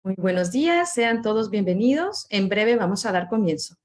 Muy buenos días, sean todos bienvenidos. En breve vamos a dar comienzo.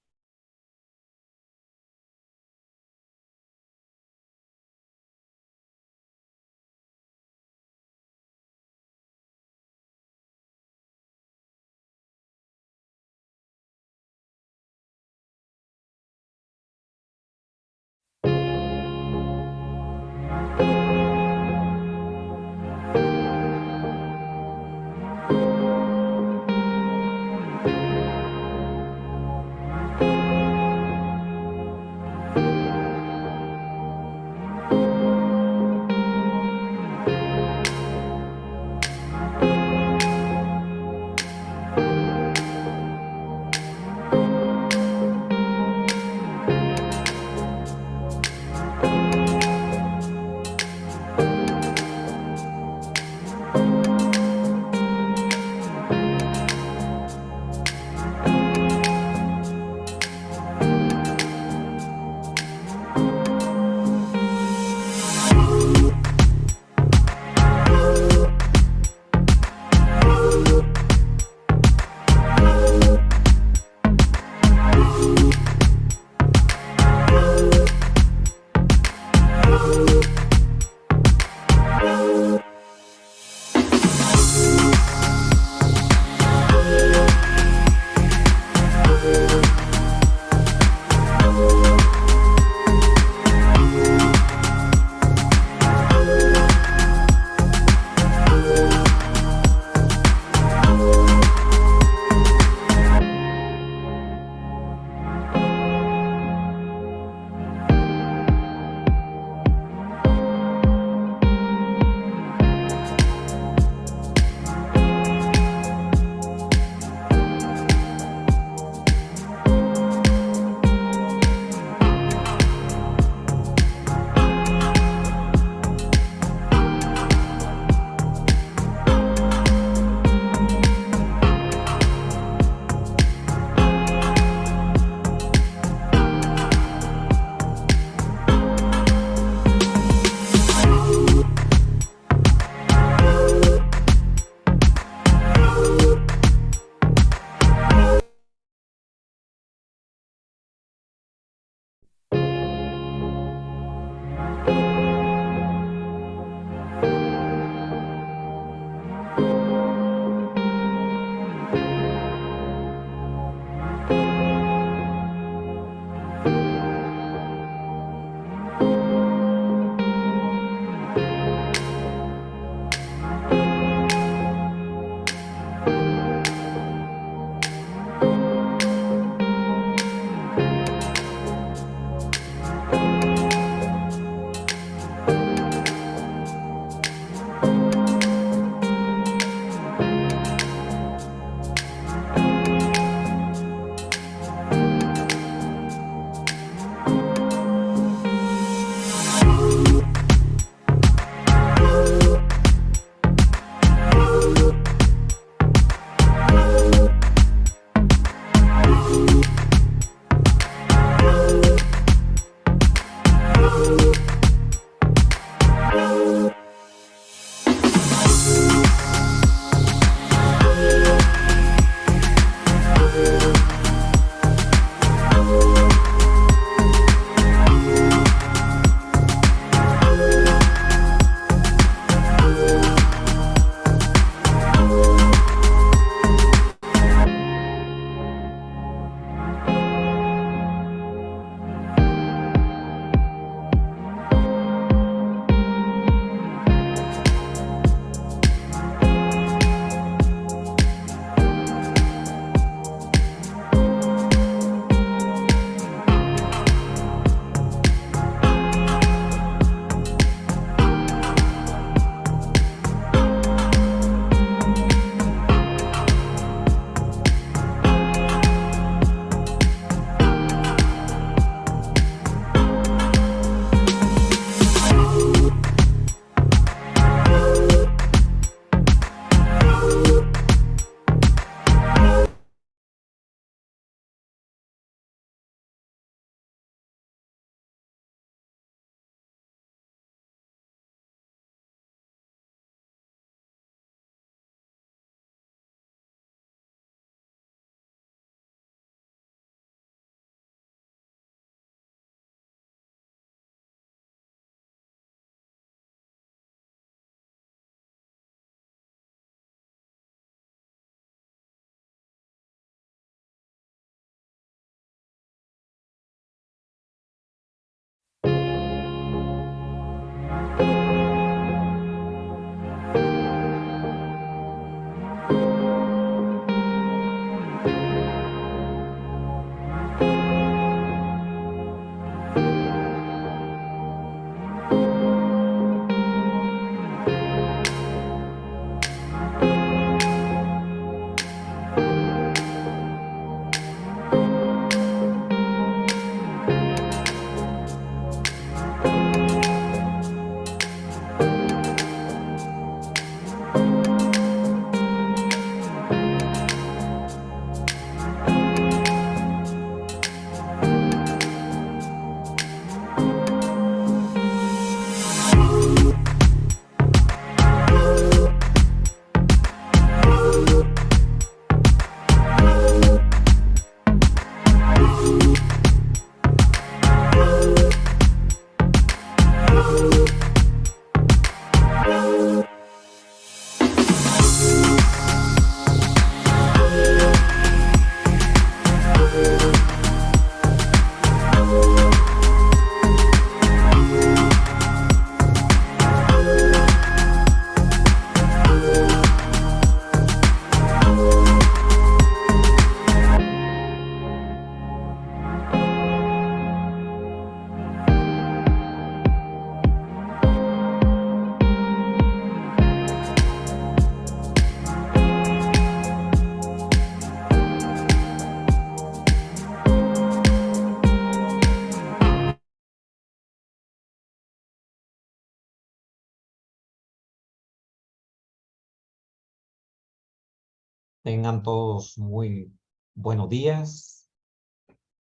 Tengan todos muy buenos días.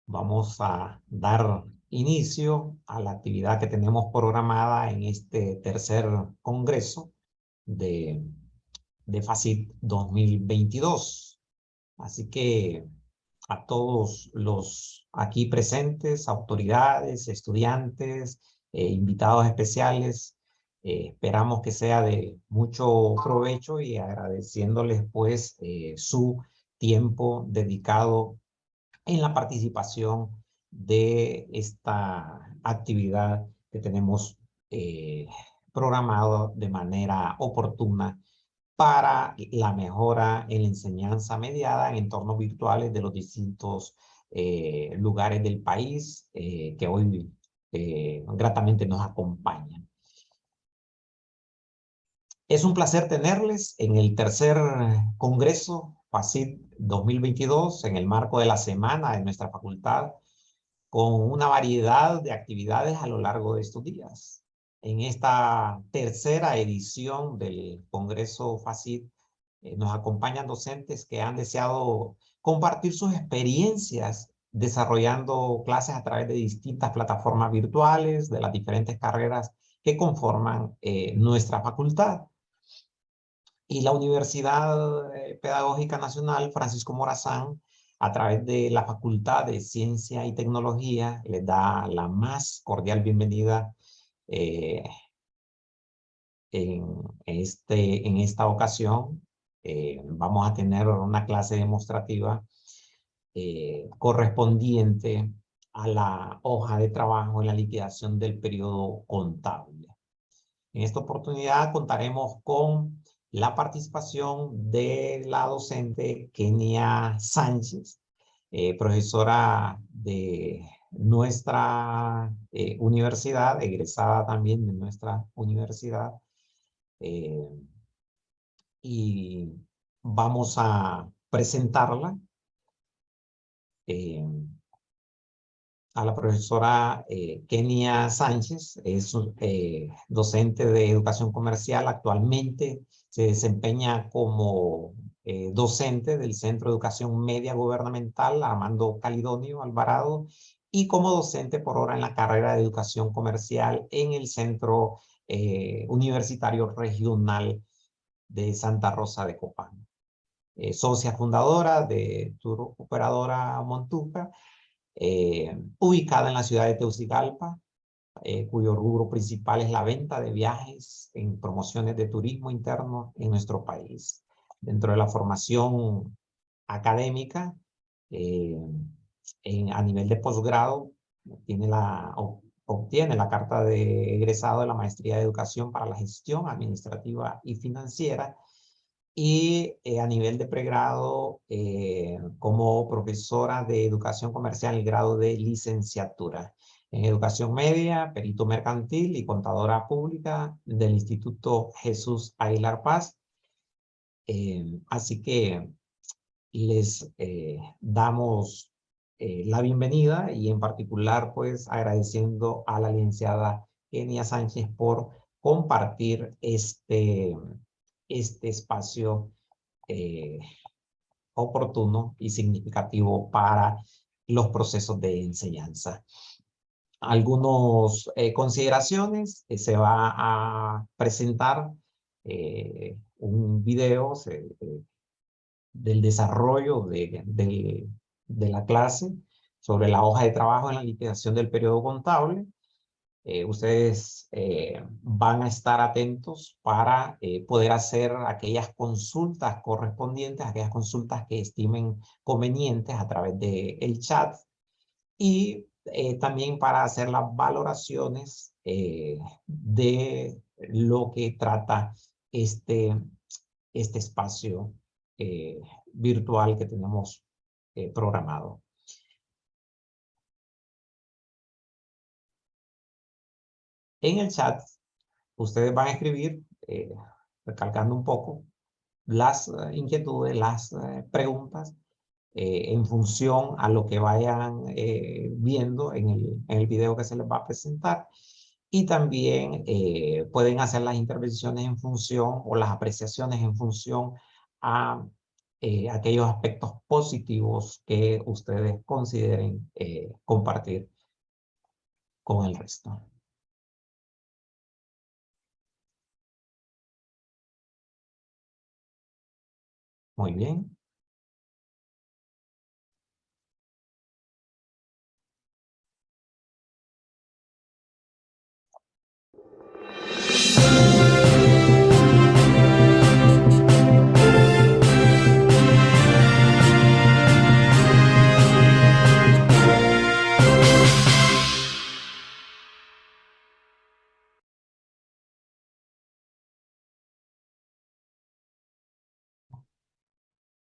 Vamos a dar inicio a la actividad que tenemos programada en este tercer congreso de, FACIT 2022. Así que a todos los aquí presentes, autoridades, estudiantes, invitados especiales, esperamos que sea de mucho provecho y agradeciéndoles pues su tiempo dedicado en la participación de esta actividad que tenemos programado de manera oportuna para la mejora en la enseñanza mediada en entornos virtuales de los distintos lugares del país que hoy gratamente nos acompañan. Es un placer tenerles en el tercer Congreso FACIT 2022 en el marco de la semana de nuestra facultad con una variedad de actividades a lo largo de estos días. En esta tercera edición del Congreso FACIT nos acompañan docentes que han deseado compartir sus experiencias desarrollando clases a través de distintas plataformas virtuales de las diferentes carreras que conforman nuestra facultad. Y la Universidad Pedagógica Nacional Francisco Morazán, a través de la Facultad de Ciencia y Tecnología, les da la más cordial bienvenida en esta ocasión. Vamos a tener una clase demostrativa correspondiente a la hoja de trabajo en la liquidación del periodo contable. En esta oportunidad contaremos con la participación de la docente Kenia Sánchez, profesora de nuestra universidad, egresada también de nuestra universidad. Y vamos a presentarla a la profesora Kenia Sánchez. Es docente de educación comercial. Actualmente se desempeña como docente del Centro de Educación Media Gubernamental Armando Calidonio Alvarado y como docente por hora en la carrera de educación comercial en el Centro Universitario Regional de Santa Rosa de Copán. Socia fundadora de Tour Operadora Montuca, ubicada en la ciudad de Tegucigalpa, cuyo rubro principal es la venta de viajes en promociones de turismo interno en nuestro país. Dentro de la formación académica, a nivel de posgrado, obtiene la carta de egresado de la Maestría de Educación para la Gestión Administrativa y Financiera, y a nivel de pregrado como profesora de educación comercial, el grado de licenciatura en educación media, perito mercantil y contadora pública del Instituto Jesús Aguilar Paz. Así que les damos la bienvenida y en particular pues agradeciendo a la licenciada Kenia Sánchez por compartir este espacio oportuno y significativo para los procesos de enseñanza. Algunas consideraciones. Se va a presentar un video del desarrollo de la clase sobre la hoja de trabajo en la liquidación del periodo contable. Ustedes van a estar atentos para poder hacer aquellas consultas correspondientes, aquellas consultas que estimen convenientes a través del chat y también para hacer las valoraciones de lo que trata este espacio virtual que tenemos programado. En el chat, ustedes van a escribir, recalcando un poco, las inquietudes, las preguntas, en función a lo que vayan viendo en el video que se les va a presentar. Y también pueden hacer las intervenciones en función o las apreciaciones en función a aquellos aspectos positivos que ustedes consideren compartir con el resto. Muy bien.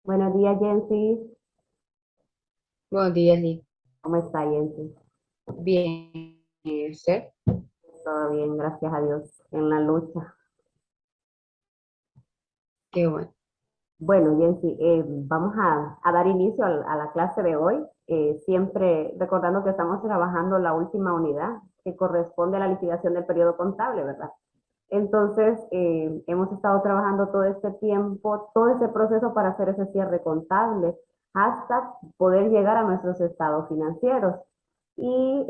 Buenos días, Jensi. Buenos días, Liz. ¿Cómo está, Jensi? Bien, ¿y usted? Todo bien, gracias a Dios, en la lucha. Qué bueno. Bueno, Jensi, vamos a dar inicio a la clase de hoy, siempre recordando que estamos trabajando la última unidad que corresponde a la liquidación del periodo contable, ¿verdad? Entonces, hemos estado trabajando todo este tiempo, todo ese proceso para hacer ese cierre contable, hasta poder llegar a nuestros estados financieros. Y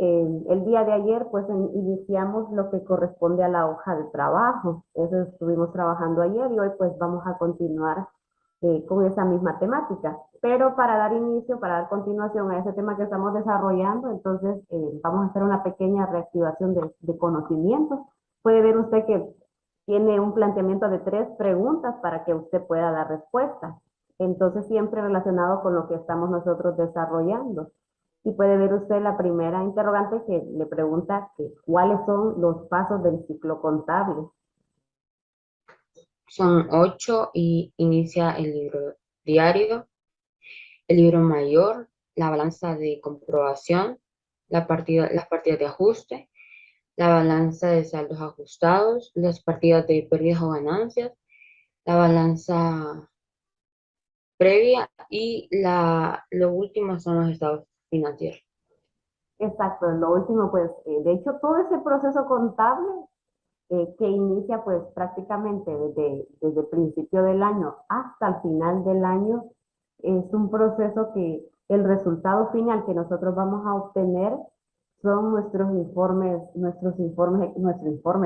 el día de ayer, pues iniciamos lo que corresponde a la hoja de trabajo. Eso estuvimos trabajando ayer y hoy pues vamos a continuar con esa misma temática. Pero para dar inicio, para dar continuación a ese tema que estamos desarrollando, entonces vamos a hacer una pequeña reactivación de conocimientos. Puede ver usted que tiene un planteamiento de 3 preguntas para que usted pueda dar respuesta. Entonces, siempre relacionado con lo que estamos nosotros desarrollando. Y puede ver usted la primera interrogante que le pregunta que, cuáles son los pasos del ciclo contable. Son 8 y inicia el libro diario, el libro mayor, la balanza de comprobación, las partidas de ajuste, la balanza de saldos ajustados, las partidas de pérdidas o ganancias, la balanza previa y lo último son los estados financieros. Exacto, lo último, pues, de hecho, todo ese proceso contable que inicia, pues, prácticamente desde el principio del año hasta el final del año, es un proceso que el resultado final que nosotros vamos a obtener son nuestro informe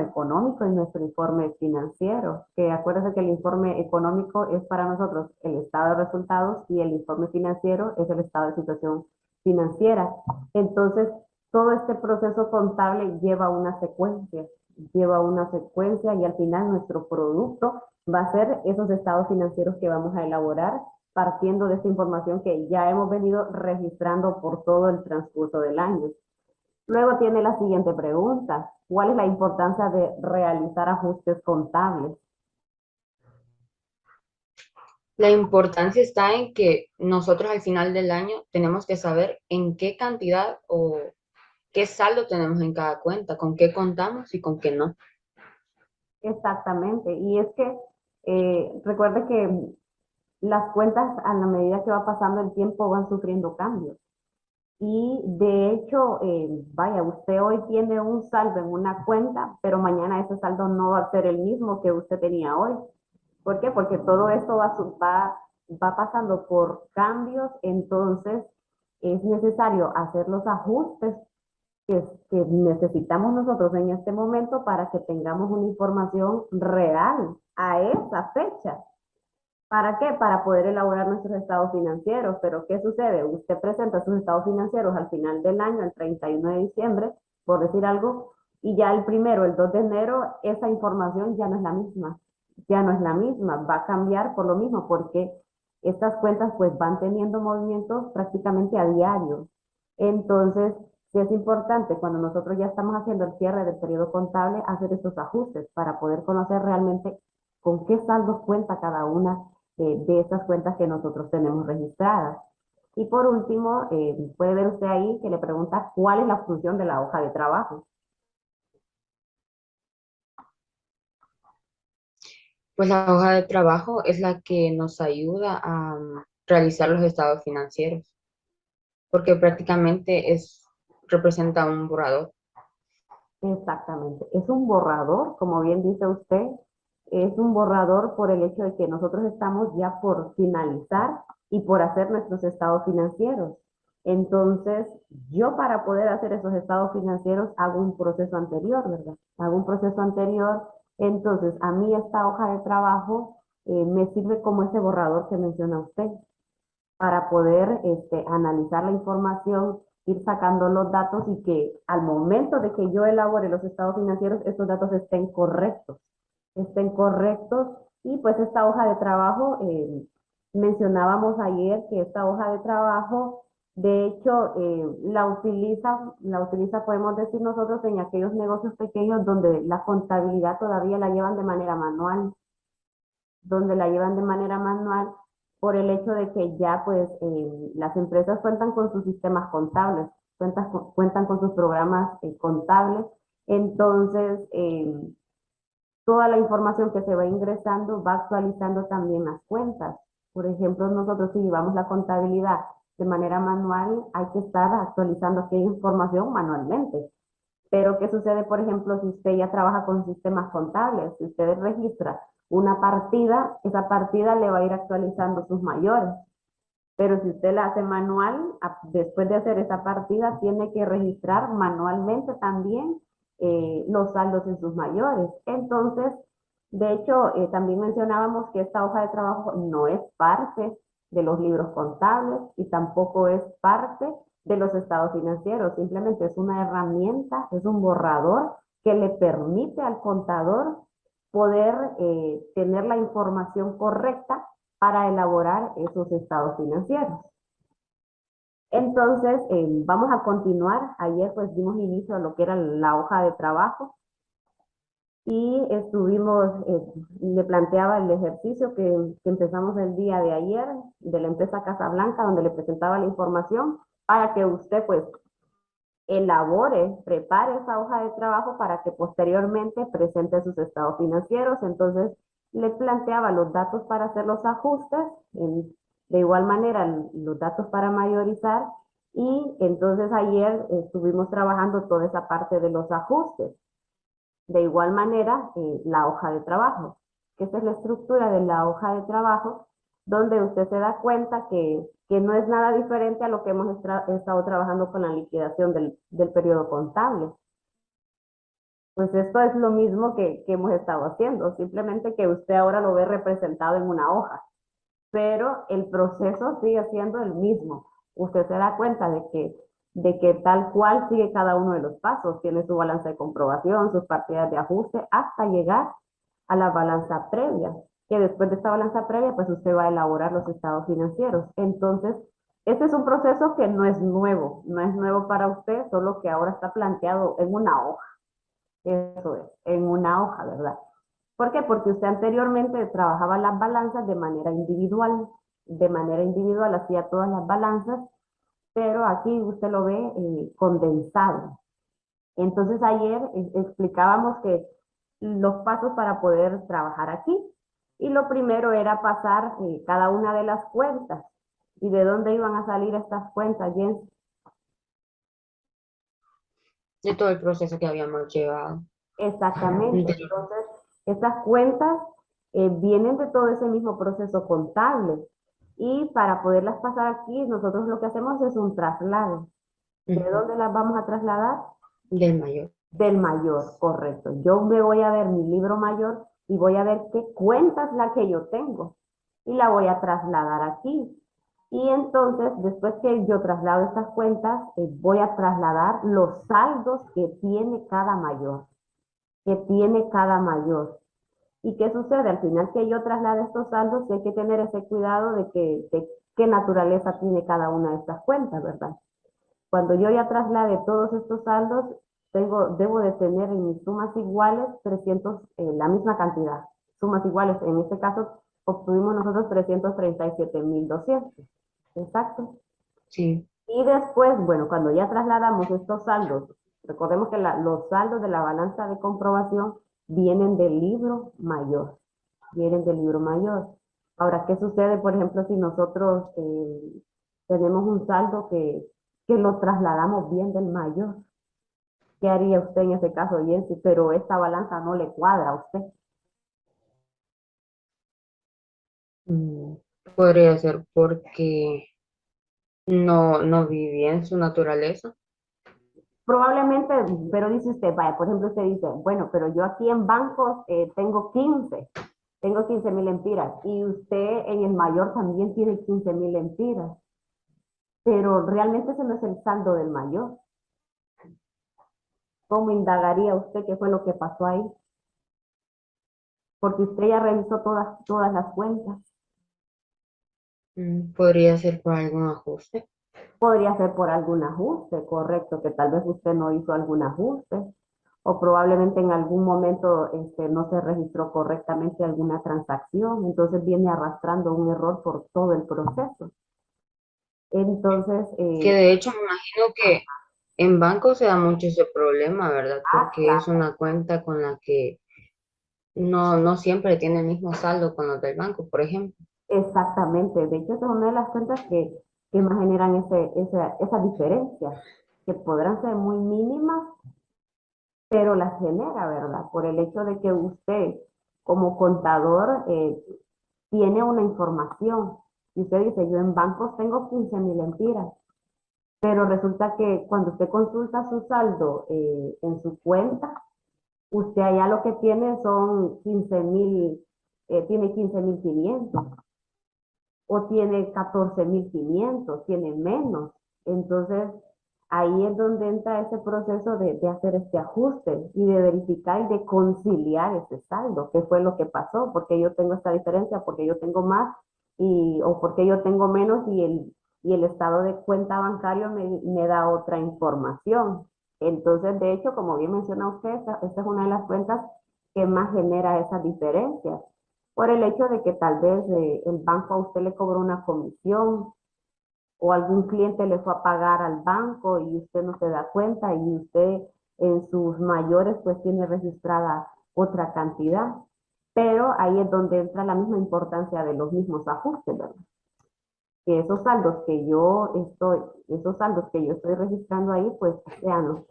económico y nuestro informe financiero, que acuérdense que el informe económico es para nosotros el estado de resultados y el informe financiero es el estado de situación financiera. Entonces, todo este proceso contable lleva una secuencia y al final nuestro producto va a ser esos estados financieros que vamos a elaborar partiendo de esta información que ya hemos venido registrando por todo el transcurso del año. Luego tiene la siguiente pregunta: ¿cuál es la importancia de realizar ajustes contables? La importancia está en que nosotros al final del año tenemos que saber en qué cantidad o qué saldo tenemos en cada cuenta, con qué contamos y con qué no. Exactamente, y es que recuerde que las cuentas a la medida que va pasando el tiempo van sufriendo cambios. Y de hecho, vaya, usted hoy tiene un saldo en una cuenta, pero mañana ese saldo no va a ser el mismo que usted tenía hoy. ¿Por qué? Porque todo esto va pasando por cambios, entonces es necesario hacer los ajustes que necesitamos nosotros en este momento para que tengamos una información real a esa fecha. ¿Para qué? Para poder elaborar nuestros estados financieros. Pero ¿qué sucede? Usted presenta sus estados financieros al final del año, el 31 de diciembre, por decir algo, y ya el 2 de enero, esa información ya no es la misma. Ya no es la misma, va a cambiar por lo mismo, porque estas cuentas pues van teniendo movimientos prácticamente a diario. Entonces, sí es importante cuando nosotros ya estamos haciendo el cierre del periodo contable, hacer estos ajustes para poder conocer realmente con qué saldos cuenta cada una de estas cuentas que nosotros tenemos registradas. Y por último, puede ver usted ahí que le pregunta cuál es la función de la hoja de trabajo. Pues la hoja de trabajo es la que nos ayuda a realizar los estados financieros, porque prácticamente representa un borrador. Exactamente. Es un borrador, como bien dice usted, Es un borrador por el hecho de que nosotros estamos ya por finalizar y por hacer nuestros estados financieros. Entonces, yo para poder hacer esos estados financieros hago un proceso anterior, ¿verdad? Hago un proceso anterior. Entonces, a mí esta hoja de trabajo me sirve como ese borrador que menciona usted para poder analizar la información, ir sacando los datos y que al momento de que yo elabore los estados financieros, estos datos estén correctos y pues esta hoja de trabajo, mencionábamos ayer que esta hoja de trabajo, de hecho, la utiliza, podemos decir nosotros, en aquellos negocios pequeños donde la contabilidad todavía la llevan de manera manual, por el hecho de que ya pues las empresas cuentan con sus sistemas contables, cuentan con sus programas contables, entonces toda la información que se va ingresando va actualizando también las cuentas. Por ejemplo, nosotros si llevamos la contabilidad de manera manual, hay que estar actualizando aquella información manualmente. Pero, ¿qué sucede, por ejemplo, si usted ya trabaja con sistemas contables? Si usted registra una partida, esa partida le va a ir actualizando sus mayores. Pero si usted la hace manual, después de hacer esa partida, tiene que registrar manualmente también los saldos en sus mayores. Entonces, de hecho, también mencionábamos que esta hoja de trabajo no es parte de los libros contables y tampoco es parte de los estados financieros. Simplemente es una herramienta, es un borrador que le permite al contador poder tener la información correcta para elaborar esos estados financieros. Entonces, vamos a continuar. Ayer pues dimos inicio a lo que era la hoja de trabajo y le planteaba el ejercicio que empezamos el día de ayer de la empresa Casablanca, donde le presentaba la información para que usted pues prepare esa hoja de trabajo para que posteriormente presente sus estados financieros. Entonces, le planteaba los datos para hacer los ajustes, de igual manera los datos para mayorizar, y entonces ayer estuvimos trabajando toda esa parte de los ajustes. De igual manera, la hoja de trabajo, que esa es la estructura de la hoja de trabajo, donde usted se da cuenta que no es nada diferente a lo que hemos estado trabajando con la liquidación del periodo contable. Pues esto es lo mismo que hemos estado haciendo, simplemente que usted ahora lo ve representado en una hoja, pero el proceso sigue siendo el mismo. Usted se da cuenta de que tal cual sigue cada uno de los pasos, tiene su balanza de comprobación, sus partidas de ajuste, hasta llegar a la balanza previa, que después de esta balanza previa, pues usted va a elaborar los estados financieros. Entonces, este es un proceso que no es nuevo para usted, solo que ahora está planteado en una hoja. Eso es, en una hoja, ¿verdad? ¿Por qué? Porque usted anteriormente trabajaba las balanzas de manera individual hacía todas las balanzas, pero aquí usted lo ve condensado. Entonces ayer explicábamos que los pasos para poder trabajar aquí, y lo primero era pasar cada una de las cuentas. ¿Y de dónde iban a salir estas cuentas, Jens? De todo el proceso que habíamos llevado. Exactamente. De- Entonces, estas cuentas vienen de todo ese mismo proceso contable. Y para poderlas pasar aquí, nosotros lo que hacemos es un traslado. ¿De dónde las vamos a trasladar? Del mayor. Del mayor, correcto. Yo me voy a ver mi libro mayor y voy a ver qué cuenta es la que yo tengo y la voy a trasladar aquí. Y entonces, después que yo traslado estas cuentas, voy a trasladar los saldos que tiene cada mayor, ¿Y qué sucede? Al final que yo traslade estos saldos, hay que tener ese cuidado de qué naturaleza tiene cada una de estas cuentas, ¿verdad? Cuando yo ya traslade todos estos saldos, debo de tener en mis sumas iguales 300, la misma cantidad. Sumas iguales, en este caso obtuvimos nosotros 337.200. Exacto. Sí. Y después, bueno, cuando ya trasladamos estos saldos, recordemos que los saldos de la balanza de comprobación vienen del libro mayor. Ahora, ¿qué sucede, por ejemplo, si nosotros tenemos un saldo que lo trasladamos bien del mayor? ¿Qué haría usted en ese caso, Jensi? Pero esta balanza no le cuadra a usted. Podría ser porque no vivía en su naturaleza. Probablemente, pero dice usted, vaya, por ejemplo, usted dice, bueno, pero yo aquí en bancos tengo 15.000 empiras y usted en el mayor también tiene 15.000 empiras, pero realmente ese no es el saldo del mayor. ¿Cómo indagaría usted qué fue lo que pasó ahí? Porque usted ya revisó todas las cuentas. Podría ser por algún ajuste. Podría ser por algún ajuste, correcto, que tal vez usted no hizo algún ajuste o probablemente en algún momento no se registró correctamente alguna transacción, entonces viene arrastrando un error por todo el proceso. Entonces, Que de hecho me imagino que en banco se da mucho ese problema, ¿verdad? Porque es claro, una cuenta con la que no siempre tiene el mismo saldo con los del banco, por ejemplo. exactamente. De hecho, esa es una de las cuentas que más generan esa diferencia, que podrán ser muy mínimas, pero las genera, ¿verdad? Por el hecho de que usted, como contador, tiene una información. Y usted dice, yo en bancos tengo 15.000 empiras, pero resulta que cuando usted consulta su saldo en su cuenta, usted allá lo que tiene son 15.000, tiene 15.500 o tiene 14.500, tiene menos. Entonces, ahí es donde entra ese proceso de hacer este ajuste y de verificar y de conciliar ese saldo, qué fue lo que pasó, porque yo tengo esta diferencia, porque yo tengo más o porque yo tengo menos y el estado de cuenta bancario me da otra información. Entonces, de hecho, como bien menciona usted, esta es una de las cuentas que más genera esas diferencias por el hecho de que tal vez el banco a usted le cobró una comisión o algún cliente le fue a pagar al banco y usted no se da cuenta y usted en sus mayores pues tiene registrada otra cantidad. Pero ahí es donde entra la misma importancia de los mismos ajustes, ¿verdad? Que esos saldos que yo estoy registrando ahí pues sean los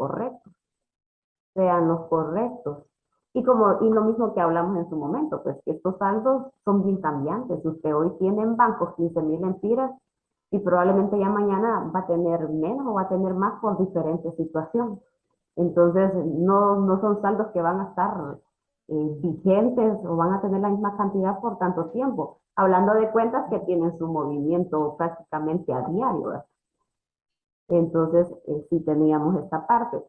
correctos. Y lo mismo que hablamos en su momento, pues que estos saldos son bien cambiantes. Usted hoy tiene en bancos 15.000 empiras y probablemente ya mañana va a tener menos o va a tener más por diferentes situaciones. Entonces, no son saldos que van a estar vigentes o van a tener la misma cantidad por tanto tiempo. Hablando de cuentas que tienen su movimiento prácticamente a diario, ¿verdad? Entonces, sí teníamos esta parte.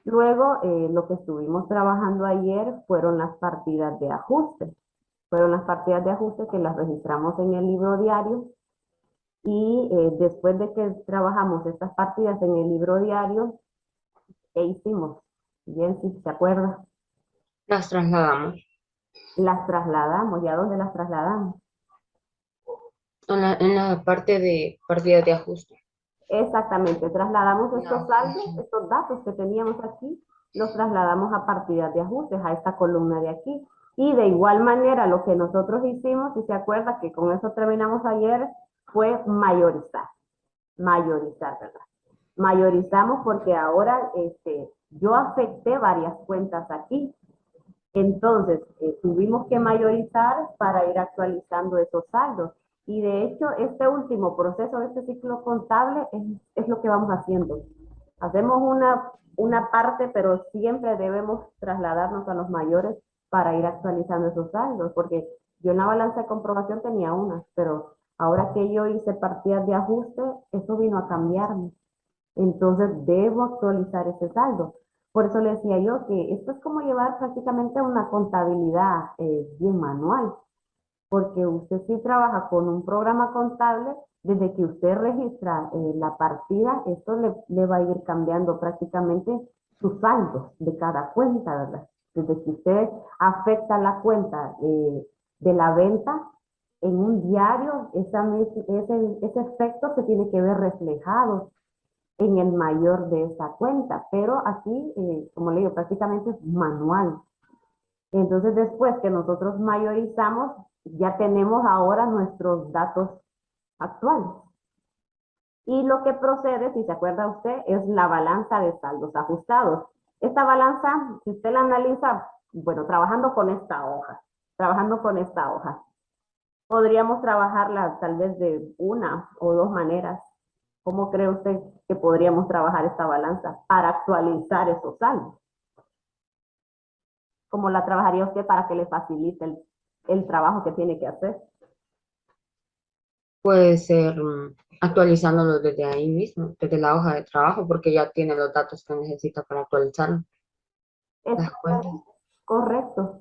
Luego, lo que estuvimos trabajando ayer fueron las partidas de ajuste. Fueron las partidas de ajuste que las registramos en el libro diario y después de que trabajamos estas partidas en el libro diario, ¿qué hicimos? Bien, si se acuerda, Las trasladamos las trasladamos. ¿Y a dónde las trasladamos? en la parte de partidas de ajuste. Exactamente, trasladamos estos No, saldos, estos datos que teníamos aquí, los trasladamos a partidas de ajustes, a esta columna de aquí. Y de igual manera, lo que nosotros hicimos, si se acuerda que con eso terminamos ayer, fue mayorizar, ¿verdad? Mayorizamos porque ahora yo afecté varias cuentas aquí. Entonces, tuvimos que mayorizar para ir actualizando esos saldos. Y de hecho, este último proceso de este ciclo contable es lo que vamos haciendo. Hacemos una parte, pero siempre debemos trasladarnos a los mayores para ir actualizando esos saldos, porque yo en la balanza de comprobación tenía unas, pero ahora que yo hice partidas de ajuste, eso vino a cambiarme. Entonces debo actualizar ese saldo. Por eso le decía yo que esto es como llevar prácticamente una contabilidad bien manual, porque usted sí trabaja con un programa contable, desde que usted registra la partida, esto le va a ir cambiando prácticamente sus saldos de cada cuenta, ¿verdad? Desde que usted afecta la cuenta de la venta en un diario, ese efecto se tiene que ver reflejado en el mayor de esa cuenta, pero aquí, como le digo, prácticamente es manual. Entonces, después que nosotros mayorizamos, ya tenemos ahora nuestros datos actuales. Y lo que procede, si se acuerda usted, es la balanza de saldos ajustados. Esta balanza, si usted la analiza, bueno, trabajando con esta hoja, Podríamos trabajarla tal vez de una o dos maneras. ¿Cómo cree usted que podríamos trabajar esta balanza para actualizar esos saldos? ¿Cómo la trabajaría usted para que le facilite el trabajo que tiene que hacer? Puede ser actualizándolo desde ahí mismo, desde la hoja de trabajo, porque ya tiene los datos que necesita para actualizar Es las cuentas. correcto,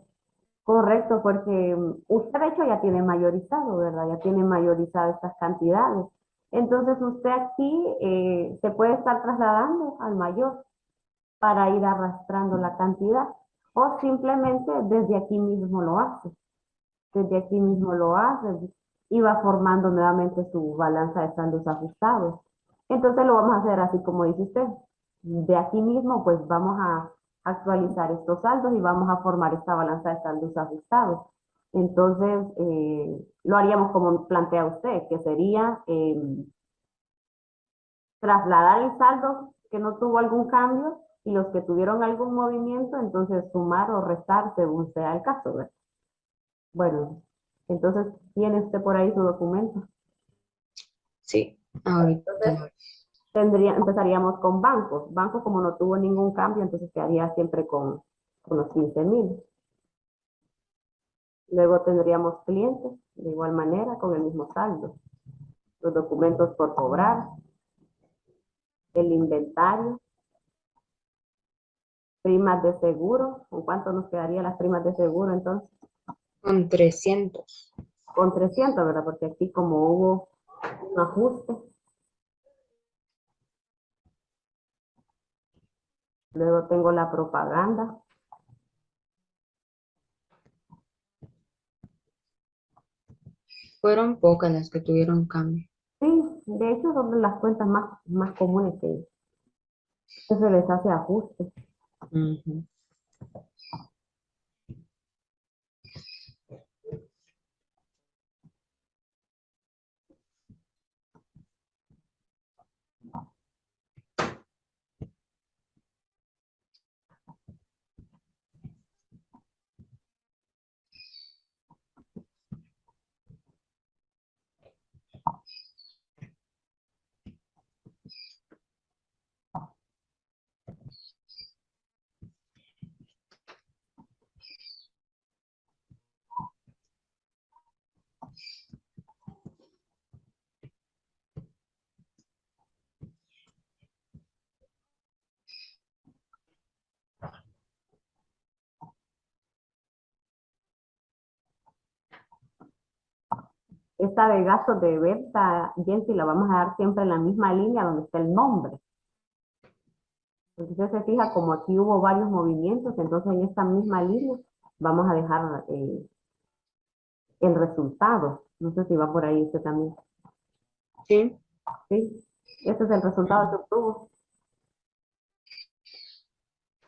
correcto, porque usted de hecho ya tiene mayorizado, ¿verdad? Ya tiene mayorizado estas cantidades. Entonces usted aquí se puede estar trasladando al mayor para ir arrastrando la cantidad o simplemente desde aquí mismo lo hace. Desde aquí mismo lo hace y va formando nuevamente su balanza de saldos ajustados. Entonces lo vamos a hacer así como dice usted. De aquí mismo pues vamos a actualizar estos saldos y vamos a formar esta balanza de saldos ajustados. Entonces lo haríamos como plantea usted, que sería trasladar el saldo que no tuvo algún cambio y los que tuvieron algún movimiento, entonces sumar o restar según sea el caso, ¿verdad? Bueno, entonces tiene usted por ahí su documento. Sí, ahorita Entonces empezaríamos con bancos. Bancos como no tuvo ningún cambio, entonces quedaría siempre con los 15,000. Luego tendríamos clientes, de igual manera, con el mismo saldo. Los documentos por cobrar, el inventario, primas de seguro. ¿Con cuánto nos quedaría las primas de seguro entonces? con 300. Con 300, ¿verdad? Porque aquí como hubo un ajuste. Luego tengo la propaganda. Fueron pocas las que tuvieron cambio. Sí, de hecho son de las cuentas más comunes que se les hace ajuste. Ujú. Esta de gastos de venta, Jensi, la vamos a dar siempre en la misma línea donde está el nombre. Entonces se fija como aquí hubo varios movimientos, entonces en esta misma línea vamos a dejar el resultado. No sé si va por ahí usted también. Sí. Sí, este es el resultado que obtuvo.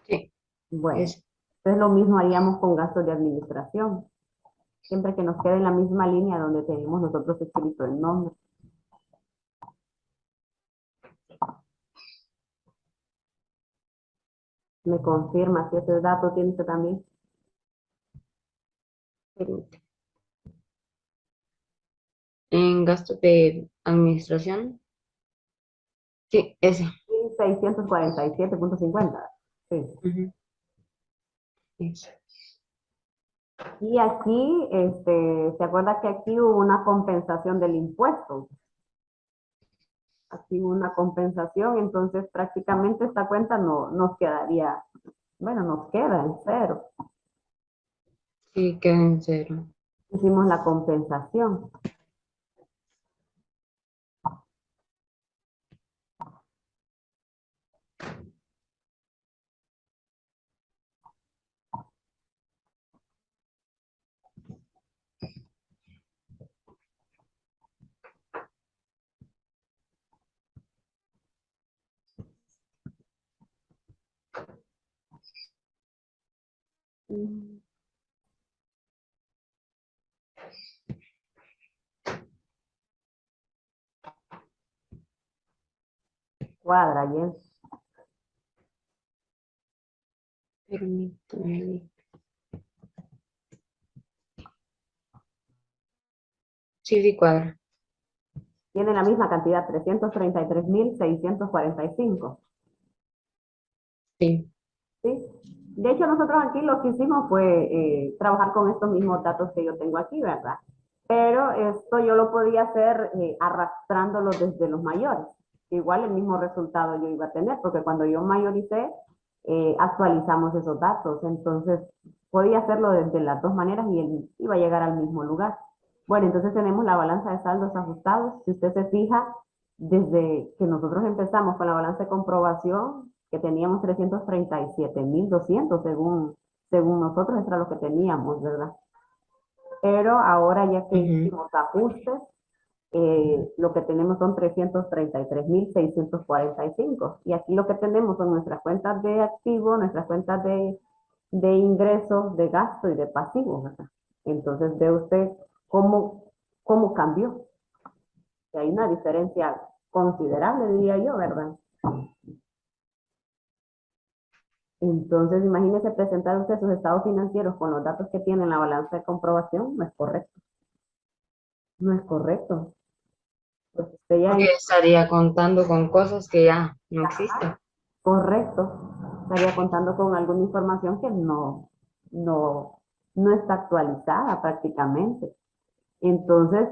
Sí, Bueno, es, entonces lo mismo haríamos con gastos de administración. Siempre que nos quede en la misma línea donde tenemos nosotros escrito el nombre. Me confirma si ese dato tiene usted también. permítame. En gastos de administración, sí, ese. 1647,50. Sí. Ujú. Ese. Y aquí, ¿se acuerda que aquí hubo una compensación del impuesto? Aquí hubo una compensación, entonces prácticamente esta cuenta no nos quedaría, bueno, nos queda en cero. Sí, queda en cero. Hicimos la compensación. Mm, Cuadra, Jens. Permítame. Sí, sí cuadra. Tiene la misma cantidad, 333.645. Sí. ¿Sí? De hecho, nosotros aquí lo que hicimos fue trabajar con estos mismos datos que yo tengo aquí, ¿verdad? Pero esto yo lo podía hacer arrastrándolo desde los mayores. Igual el mismo resultado yo iba a tener, porque cuando yo mayoricé, actualizamos esos datos. Entonces, podía hacerlo de las dos maneras y él iba a llegar al mismo lugar. Bueno, entonces tenemos la balanza de saldos ajustados. Si usted se fija, desde que nosotros empezamos con la balanza de comprobación, que teníamos 337.200 según nosotros, eso era lo que teníamos, ¿verdad? Pero ahora ya que Ujú. hicimos ajustes, lo que tenemos son 333.645. Y aquí lo que tenemos son nuestras cuentas de activo, nuestras cuentas de ingresos, de gasto y de pasivos, ¿verdad? Entonces ve usted cómo cambió. Y hay una diferencia considerable, diría yo, ¿verdad? Entonces, imagínese presentar usted sus estados financieros con los datos que tiene en la balanza de comprobación, no es correcto. No es correcto. Pues usted ya Porque estaría contando con cosas que ya no existen. correcto, estaría contando con alguna información que no, no está actualizada prácticamente. Entonces,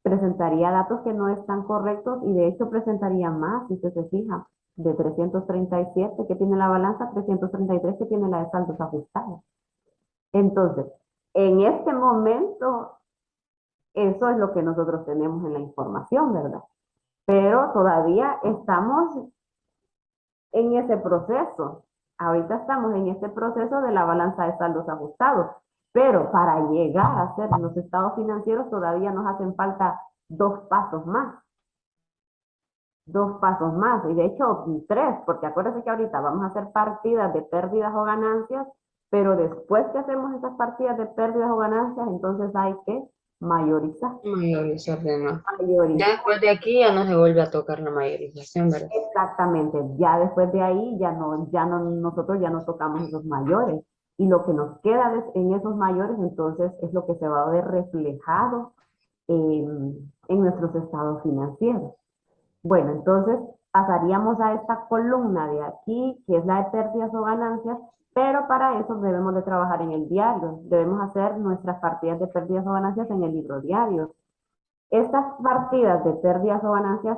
presentaría datos que no están correctos y de hecho presentaría más, si usted se fija, de 337 que tiene la balanza, 333 que tiene la de saldos ajustados. Entonces, en este momento, eso es lo que nosotros tenemos en la información, ¿verdad? Pero todavía estamos en ese proceso. Ahorita estamos en este proceso de la balanza de saldos ajustados, pero para llegar a ser los estados financieros todavía nos hacen falta dos pasos más, y de hecho tres, porque acuérdense que ahorita vamos a hacer partidas de pérdidas o ganancias, pero después que hacemos esas partidas de pérdidas o ganancias, entonces hay que mayorizar. Mayorizar de nuevo. Ya Mayorizar. después de aquí ya no se vuelve a tocar la mayorización, ¿verdad? Exactamente, ya después de ahí nosotros ya no tocamos esos mayores. Y lo que nos queda en esos mayores, entonces, es lo que se va a ver reflejado en nuestros estados financieros. Bueno, entonces pasaríamos a esta columna de aquí, que es la de pérdidas o ganancias, pero para eso debemos de trabajar en el diario. Debemos hacer nuestras partidas de pérdidas o ganancias en el libro diario. Estas partidas de pérdidas o ganancias,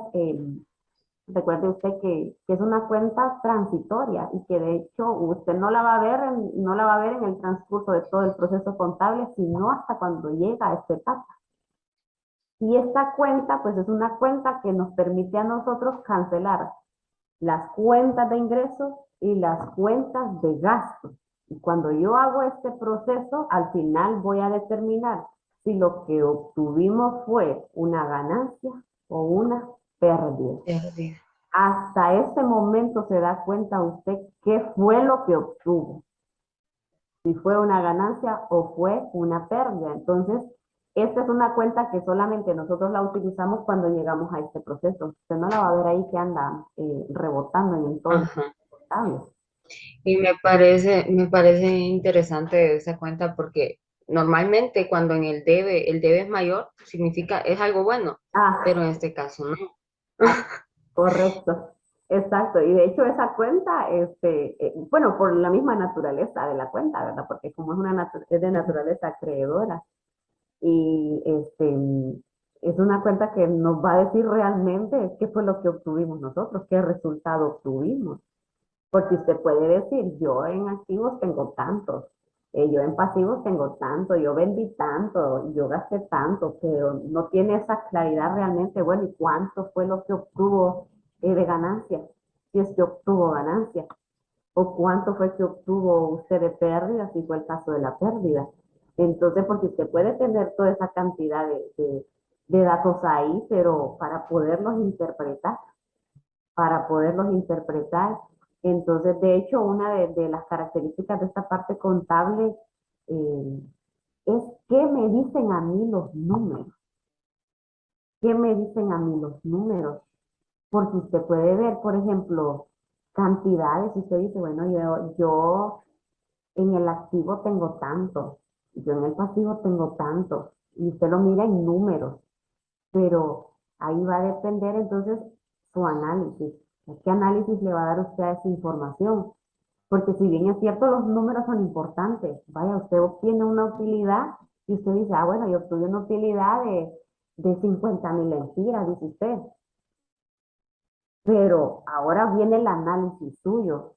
recuerde usted que es una cuenta transitoria y que de hecho usted no la va a ver no la va a ver en el transcurso de todo el proceso contable, sino hasta cuando llega a esta etapa. Y esta cuenta, pues es una cuenta que nos permite a nosotros cancelar las cuentas de ingresos y las cuentas de gasto. Y cuando yo hago este proceso, al final voy a determinar si lo que obtuvimos fue una ganancia o una pérdida. Perdida. Hasta ese momento se da cuenta usted qué fue lo que obtuvo, si fue una ganancia o fue una pérdida. Entonces, esta es una cuenta que solamente nosotros la utilizamos cuando llegamos a este proceso. Usted no la va a ver ahí que anda rebotando en todo el Ajá. contable. Y me parece interesante esa cuenta porque normalmente cuando en el debe es mayor, significa, es algo bueno, Ah, pero en este caso no. correcto. Exacto. Y de hecho esa cuenta, bueno, por la misma naturaleza de la cuenta, ¿verdad? Porque como es de naturaleza acreedora, y es una cuenta que nos va a decir realmente qué fue lo que obtuvimos nosotros, qué resultado obtuvimos. Porque usted puede decir, yo en activos tengo tanto, yo en pasivos tengo tanto, yo vendí tanto, yo gasté tanto, pero no tiene esa claridad realmente, bueno, ¿y cuánto fue lo que obtuvo de ganancia? Si es que obtuvo ganancia, o cuánto fue que obtuvo usted de pérdida, si fue el caso de la pérdida. Entonces, porque usted puede tener toda esa cantidad de datos ahí, pero para poderlos interpretar. Entonces, de hecho, una de las características de esta parte contable eh, es qué me dicen a mí los números. ¿Qué me dicen a mí los números? Porque usted puede ver, por ejemplo, cantidades, y usted dice, bueno, yo en el activo tengo tanto, yo en el pasivo tengo tanto, y usted lo mira en números. pero ahí va a depender entonces su análisis. ¿Qué análisis le va a dar usted a esa información? Porque si bien es cierto, los números son importantes. Vaya, usted obtiene una utilidad y usted dice, ah, bueno, yo obtuve una utilidad de 50.000 lempiras, dice usted. Pero ahora viene el análisis suyo.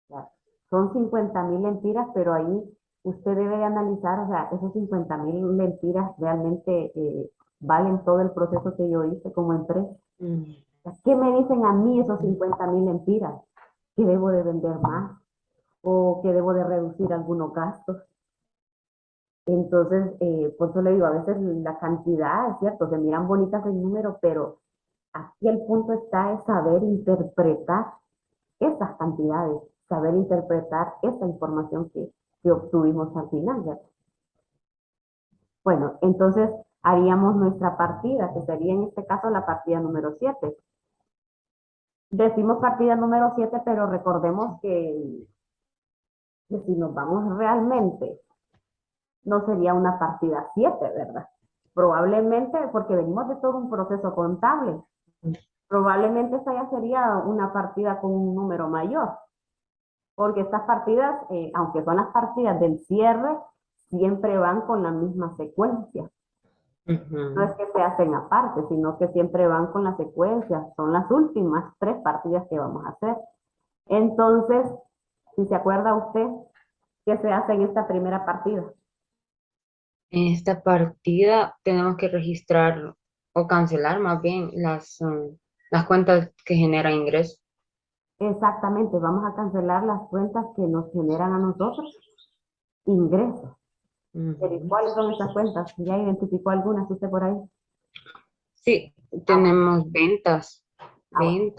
O sea, son 50.000 lempiras, pero ahí usted debe de analizar, o sea, esos 50.000 lempiras realmente valen todo el proceso que yo hice como empresa. ¿Qué me dicen a mí esos 50.000 lempiras? Que debo de vender más o que debo de reducir algunos gastos. Entonces, por eso le digo, a veces la cantidad, es cierto, se miran bonitas el número, pero aquí el punto está es saber interpretar esas cantidades, saber interpretar esa información que obtuvimos al final, ¿verdad? Bueno, entonces haríamos nuestra partida, que sería en este caso la partida número 7. Decimos partida número 7, pero recordemos que si nos vamos realmente, no sería una partida 7, ¿verdad? Probablemente, porque venimos de todo un proceso contable, probablemente esta ya sería una partida con un número mayor, porque estas partidas, aunque son las partidas del cierre, siempre van con la misma secuencia. No es que se hacen aparte, sino que siempre van con la secuencia. Son las últimas 3 partidas que vamos a hacer. Entonces, si se acuerda usted, ¿qué se hace en esta primera partida? En esta partida tenemos que registrar o cancelar más bien las cuentas que generan ingresos. Exactamente, vamos a cancelar las cuentas que nos generan a nosotros ingresos. ¿Cuáles son esas cuentas? ¿Ya identificó algunas usted por ahí? Sí, tenemos ventas, Bueno.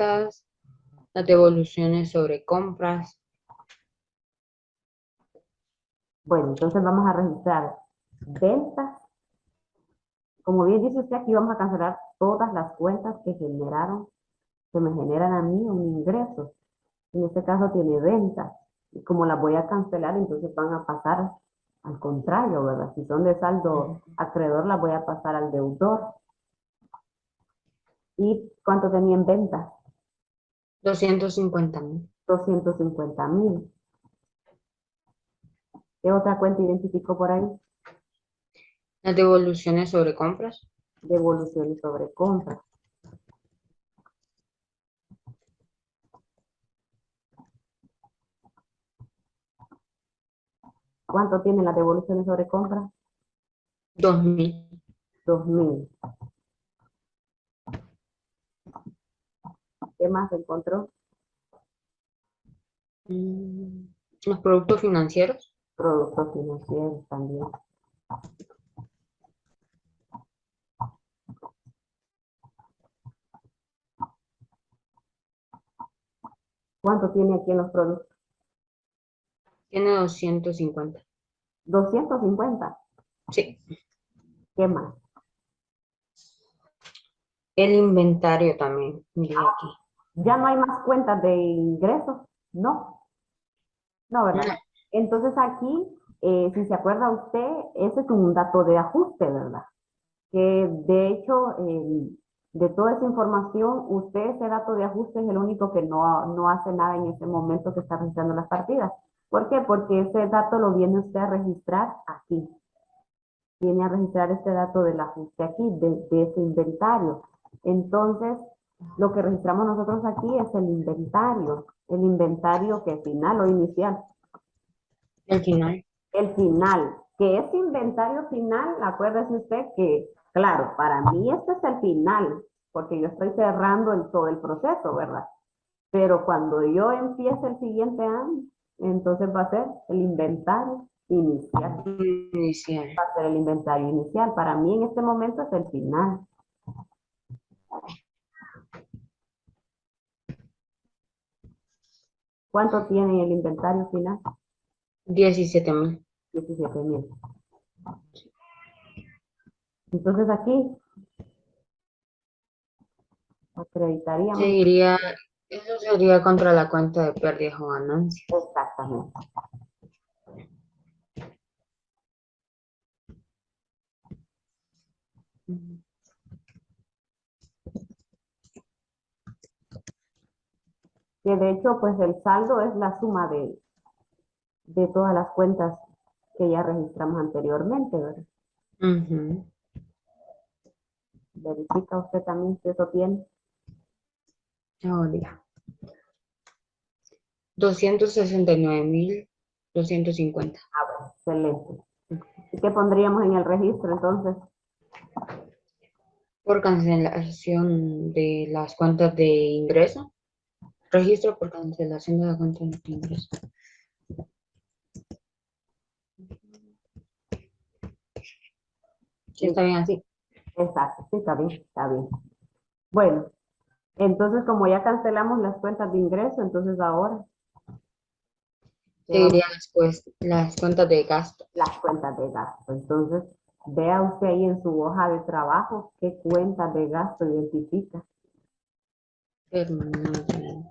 las devoluciones sobre compras. Bueno, entonces vamos a registrar ventas. Como bien dice usted, aquí vamos a cancelar todas las cuentas que me generan a mí un ingreso. En este caso tiene ventas. Y como las voy a cancelar, entonces van a pasar al contrario, ¿verdad? Si son de saldo acreedor, las voy a pasar al deudor. ¿Y cuánto tenía en ventas? 250.000. 250.000. ¿Qué otra cuenta identificó por ahí? Las devoluciones sobre compras. Devoluciones sobre compras. ¿Cuánto tienen las devoluciones sobre compras? 2.000. 2.000. ¿Qué más encontró? Los productos financieros. Productos financieros también. ¿Cuánto tiene aquí en los productos? Tiene 250. 250. Sí. ¿Qué más? El inventario también, mire aquí. ¿Ya no hay más cuentas de ingresos? No. No, ¿verdad? No. Entonces aquí, si se acuerda usted, ese es un dato de ajuste, ¿verdad? Que de hecho, de toda esa información, usted ese dato de ajuste es el único que no hace nada en ese momento que está registrando las partidas. ¿Por qué? Porque ese dato lo viene usted a registrar aquí. Viene a registrar este dato del ajuste aquí, de ese inventario. Entonces, lo que registramos nosotros aquí es el inventario que final o inicial. El final. El final, que ese inventario final, acuérdese usted que, claro, para mí este es el final, porque yo estoy cerrando todo el proceso, ¿verdad? Pero cuando yo empiece el siguiente año, entonces va a ser el inventario inicial. Inicial. Va a ser el inventario inicial. Para mí en este momento es el final. ¿Cuánto tiene el inventario final? 17.000. 17.000. Entonces aquí acreditaríamos Eso sería contra la cuenta de pérdidas o ganancias. exactamente. Que de hecho, pues el saldo es la suma de todas las cuentas que ya registramos anteriormente, ¿verdad? Ujú. Verifica usted también si eso tiene. Ahora, 269.250. Excelente. ¿Y qué pondríamos en el registro entonces? Por cancelación de las cuentas de ingreso. Registro por cancelación de la cuenta de ingreso. Sí, está bien así. Exacto, sí, está bien, está bien. Bueno, entonces como ya cancelamos las cuentas de ingreso, entonces ahora ¿qué vamos? Seguiría las cuentas de gasto. Las cuentas de gasto. Entonces, vea usted ahí en su hoja de trabajo qué cuentas de gasto identifica. Permanente.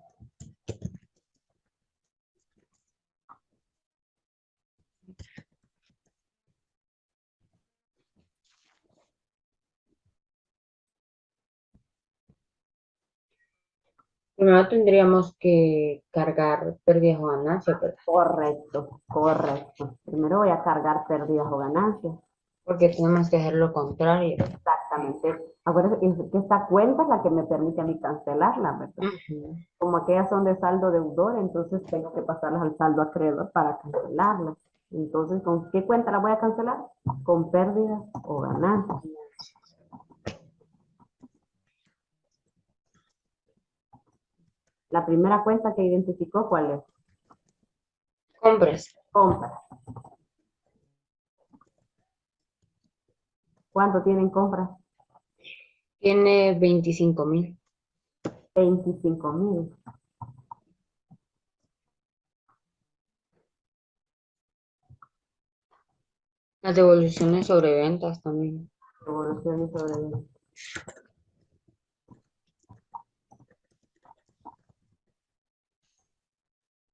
Primero tendríamos que cargar pérdidas o ganancias, ¿verdad? Correcto, correcto. Primero voy a cargar pérdidas o ganancias. Porque tenemos que hacer lo contrario. Exactamente. Acuérdense que esta cuenta es la que me permite a mí cancelarla, ¿verdad? Ujú. Como aquellas son de saldo deudor, entonces tengo que pasarlas al saldo acreedor para cancelarlas. Entonces, ¿con qué cuenta la voy a cancelar? Con pérdidas o ganancias. La primera cuenta que identificó, ¿cuál es? Compras. Compras. ¿Cuánto tienen compras? Tiene 25.000. 25.000. Las devoluciones sobre ventas también. Devoluciones sobre.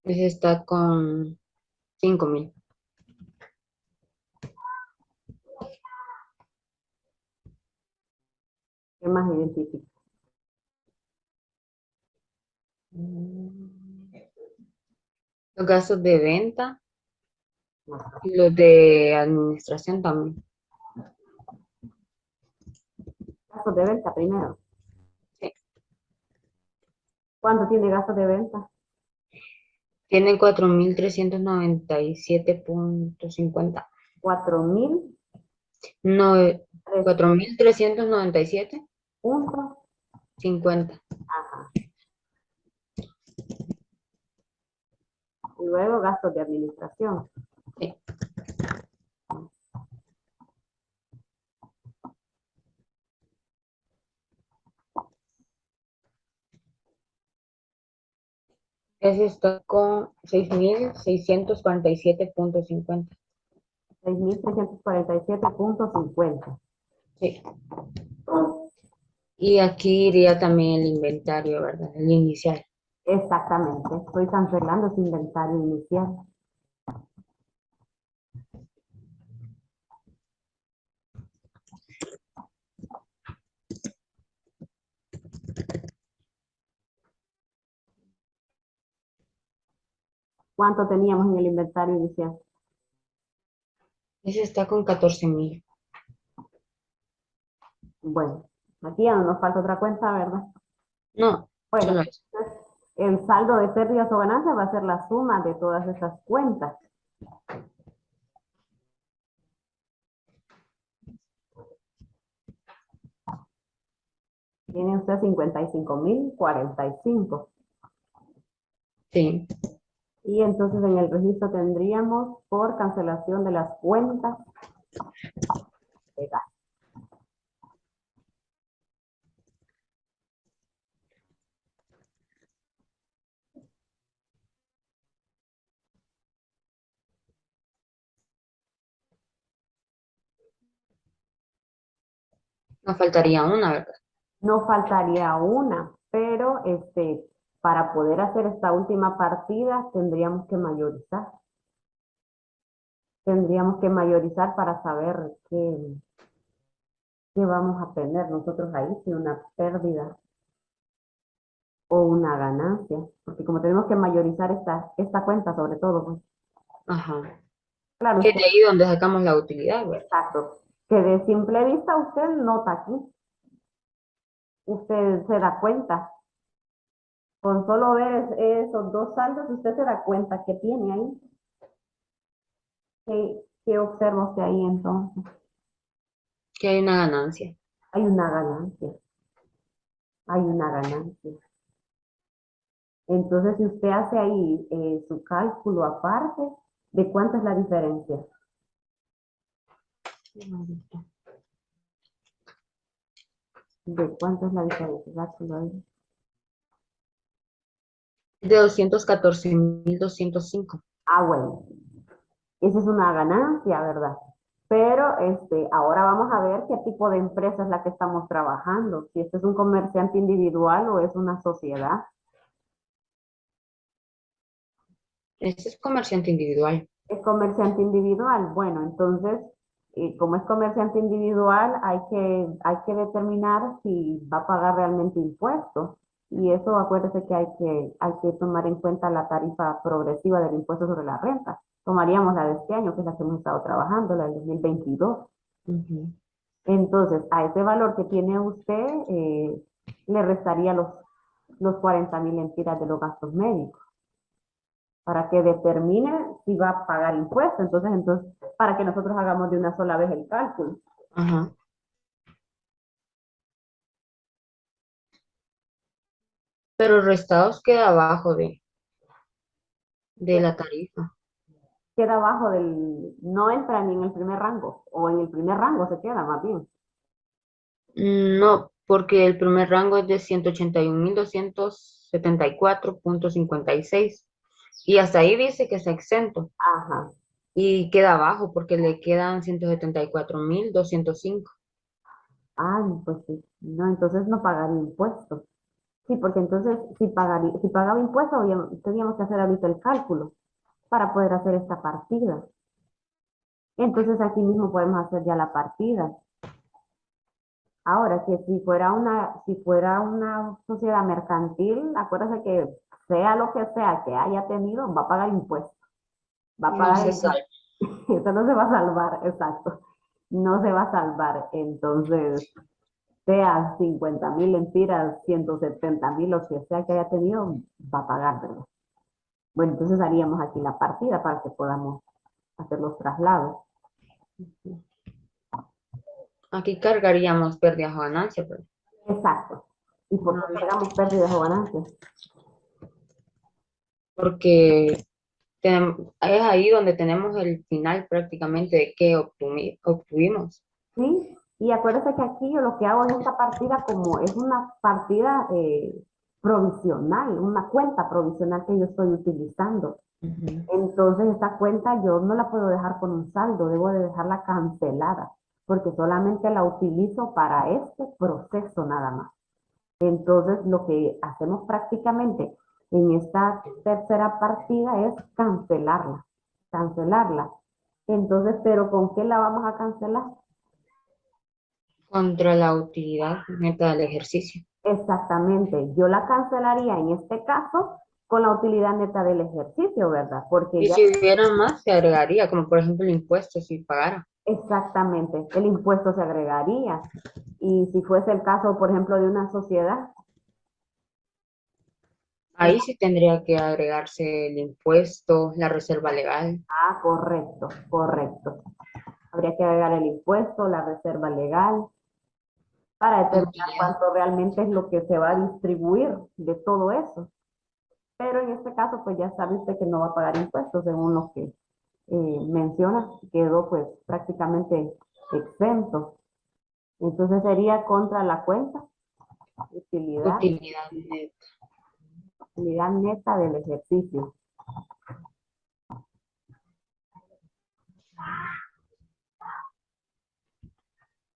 Ese está con 5.000. ¿Qué más identifica? Los gastos de venta Ajá. y los de administración también. Gastos de venta primero. Sí. ¿Cuánto tiene gastos de venta? Tienen 4.397.50. 4.000. No, Tres 4.397.50. puntos. Ajá. Y luego gastos de administración. Sí. Ese está con 6.647.50. 6.647.50. Sí. Y aquí iría también el inventario, ¿verdad? El inicial. Exactamente. Estoy cancelando ese inventario inicial. ¿Cuánto teníamos en el inventario inicial? Ese está con 14.000. Bueno, aquí ya no nos falta otra cuenta, ¿verdad? No, Bueno, solo eso. entonces, el saldo de pérdidas o ganancias va a ser la suma de todas esas cuentas. Tiene usted 55.045. Sí. Y entonces en el registro tendríamos por cancelación de las cuentas de gasto. Nos faltaría una, ¿verdad? No faltaría una, pero para poder hacer esta última partida tendríamos que mayorizar. Tendríamos que mayorizar para saber qué vamos a tener nosotros ahí, si una pérdida o una ganancia, porque como tenemos que mayorizar esta cuenta sobre todo, pues, Ajá. claro, Que es usted, de ahí donde sacamos la utilidad, ¿verdad? exacto, que de simple vista usted nota aquí, usted se da cuenta, con solo ver esos dos saldos, usted se da cuenta que tiene ahí, que observa usted ahí entonces, Que hay una ganancia. hay una ganancia, hay una ganancia. Entonces, si usted hace ahí su cálculo aparte, ¿de cuánto es la diferencia? ¿De cuánto es la diferencia? Sáquelo ahí. De 214.205. Ah, bueno, esa es una ganancia, ¿verdad? Pero ahora vamos a ver qué tipo de empresa es la que estamos trabajando, si este es un comerciante individual o es una sociedad. Ese es comerciante individual. Es comerciante individual. Bueno, entonces, como es comerciante individual, hay que determinar si va a pagar realmente impuestos. Y eso, acuérdese que hay que tomar en cuenta la tarifa progresiva del impuesto sobre la renta. Tomaríamos la de este año, que es la que hemos estado trabajando, la del 2022. Ujú. Entonces, a ese valor que tiene usted, le restaría los 40.000 lempiras de los gastos médicos para que determine si va a pagar impuestos. Entonces, para que nosotros hagamos de una sola vez el cálculo. Ajá. Pero Restados queda abajo de la tarifa. Queda abajo no entra ni en el primer rango, o en el primer rango se queda más bien. No, porque el primer rango es de 181.274.56 y hasta ahí dice que está exento Ajá. y queda abajo porque le quedan 174.205. Ah, pues sí. No, entonces no pagaría impuestos. Sí, porque entonces si pagaba impuestos, teníamos que hacer ahorita el cálculo para poder hacer esta partida. Entonces aquí mismo podemos hacer ya la partida. Ahora, que si fuera una sociedad mercantil, acuérdese que sea lo que sea que haya tenido, va a pagar impuestos, va a No pagar se el sabe. eso no se va a salvar, exacto, no se va a salvar. Entonces, sea 50.000 lempiras, 170.000, lo que sea que haya tenido, va a pagar, ¿verdad? Bueno, entonces haríamos aquí la partida para que podamos hacer los traslados. Aquí cargaríamos pérdidas o ganancias, pero Exacto. ¿Y por qué nuevamente, cargamos pérdidas o ganancias? porque es ahí donde tenemos el final prácticamente de qué obtuvimos. ¿Sí? Y acuérdate que aquí yo lo que hago en esta partida, como es una partida provisional, una cuenta provisional que yo estoy utilizando. Ujú. Entonces esta cuenta yo no la puedo dejar con un saldo, debo de dejarla cancelada, porque solamente la utilizo para este proceso nada más. Entonces lo que hacemos prácticamente en esta tercera partida es cancelarla, cancelarla. Entonces, ¿pero con qué la vamos a cancelar? Contra la utilidad neta del ejercicio. Exactamente, yo la cancelaría en este caso con la utilidad neta del ejercicio, ¿verdad? Porque Y ya si hubiera más, se agregaría, como por ejemplo el impuesto, si pagara. exactamente el impuesto se agregaría. Y si fuese el caso, por ejemplo, de una sociedad, Ahí sí tendría que agregarse el impuesto, la reserva legal. correcto, correcto. Habría que agregar el impuesto, la reserva legal, para La determinar utilidad. cuánto realmente es lo que se va a distribuir de todo eso. Pero en este caso, pues ya sabe usted que no va a pagar impuestos, según lo que menciona, quedó pues prácticamente exento. Entonces sería contra la cuenta, utilidad, Utilidad neta. utilidad neta del ejercicio.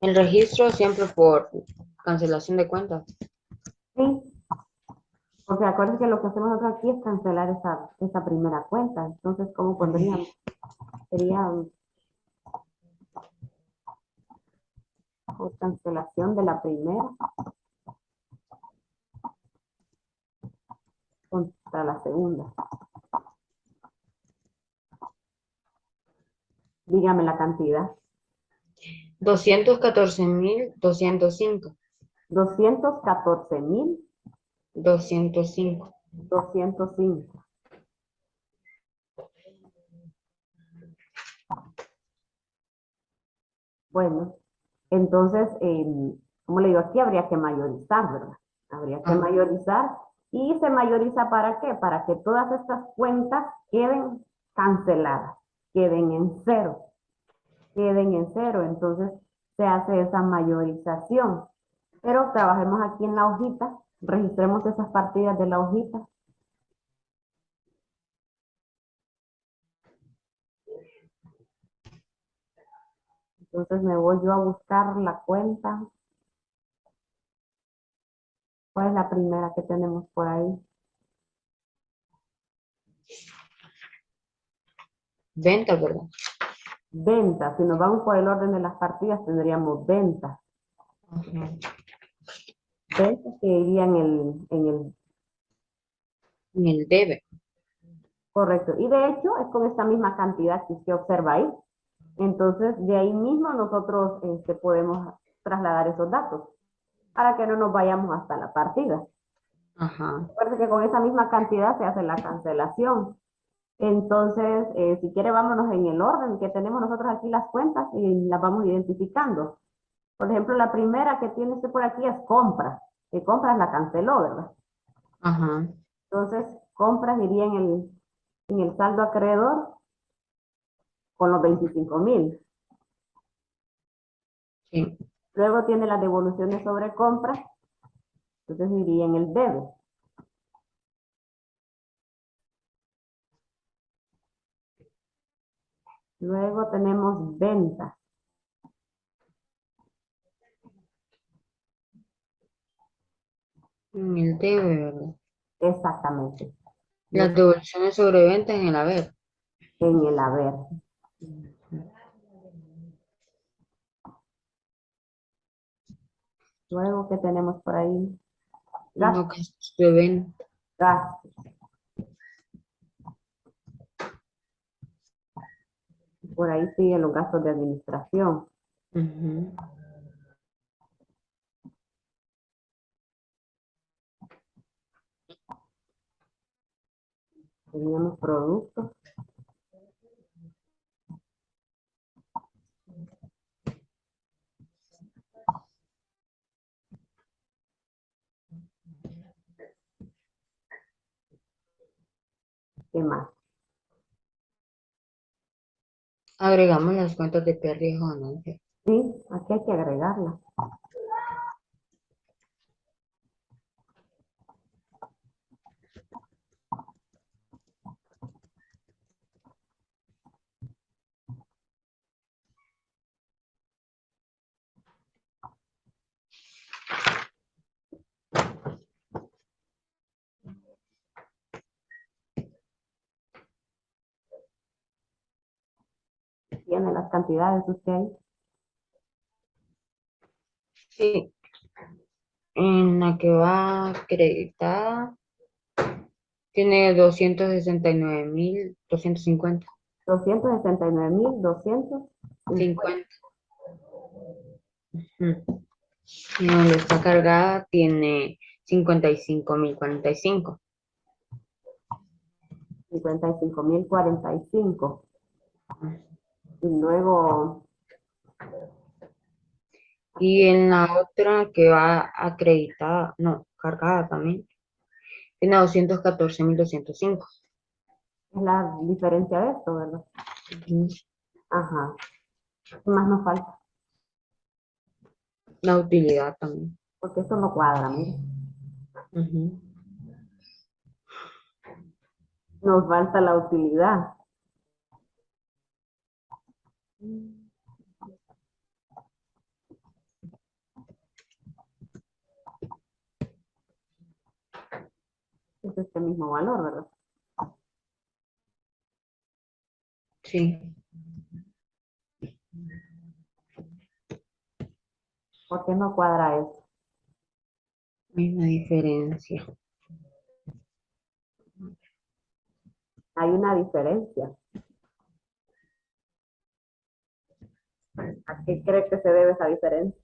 El registro siempre por cancelación de cuentas. Sí, porque acuérdense que lo que hacemos nosotros aquí es cancelar esa primera cuenta. Entonces, ¿cómo pondríamos? Sería por cancelación de la primera. para la segunda. Dígame la cantidad. 214.205. 214.205. 205. Bueno, entonces, como le digo, aquí habría que mayorizar, ¿verdad? Habría que mayorizar. ¿Y se mayoriza para qué? Para que todas estas cuentas queden canceladas, queden en cero. Queden en cero. Entonces, se hace esa mayorización. Pero trabajemos aquí en la hojita, registremos esas partidas de la hojita. Entonces me voy yo a buscar la cuenta. ¿Cuál es la primera que tenemos por ahí? Venta, ¿verdad? Venta. Si nos vamos por el orden de las partidas, tendríamos venta. Ajá. Venta que iría en el En el debe. correcto. Y de hecho, es con esta misma cantidad que usted observa ahí. Entonces, de ahí mismo nosotros podemos trasladar esos datos para que no nos vayamos hasta la partida. Ajá. Recuerde que con esa misma cantidad se hace la cancelación. Entonces, si quiere, vámonos en el orden que tenemos nosotros aquí las cuentas y las vamos identificando. Por ejemplo, la primera que tiene usted por aquí es compras, que compras la canceló, ¿verdad? Ajá. Entonces, compras iría en el saldo acreedor con los 25,000. Sí. Luego tiene las devoluciones sobre compras, entonces iría en el debe. Luego tenemos ventas. En el debe, ¿verdad? Exactamente. Las devoluciones sobre venta en el haber. En el haber. Luego, ¿qué tenemos por ahí? Los Gastos. gastos de venta. Gastos. Por ahí siguen los gastos de administración. Ujú. Teníamos productos. ¿Qué más? Agregamos las cuentas de pérdida o ganancia. Sí, aquí hay que agregarla. Tiene las cantidades usted ahí. Sí. En la que va acreditada tiene 269.250. 269,250. 50. Ujú. Y donde está cargada tiene 55.045. 55,045. Y luego, Y en la otra que va acreditada, no, cargada también, tiene 214.205. es la diferencia de esto, ¿verdad? Ujú. Ajá. ¿Qué más nos falta? La utilidad también. Porque esto no cuadra, mire. Ujú. Nos falta la utilidad. Es este mismo valor, ¿verdad? Sí, ¿Por qué no cuadra esto? misma diferencia. Hay una diferencia. ¿A qué cree que se debe esa diferencia?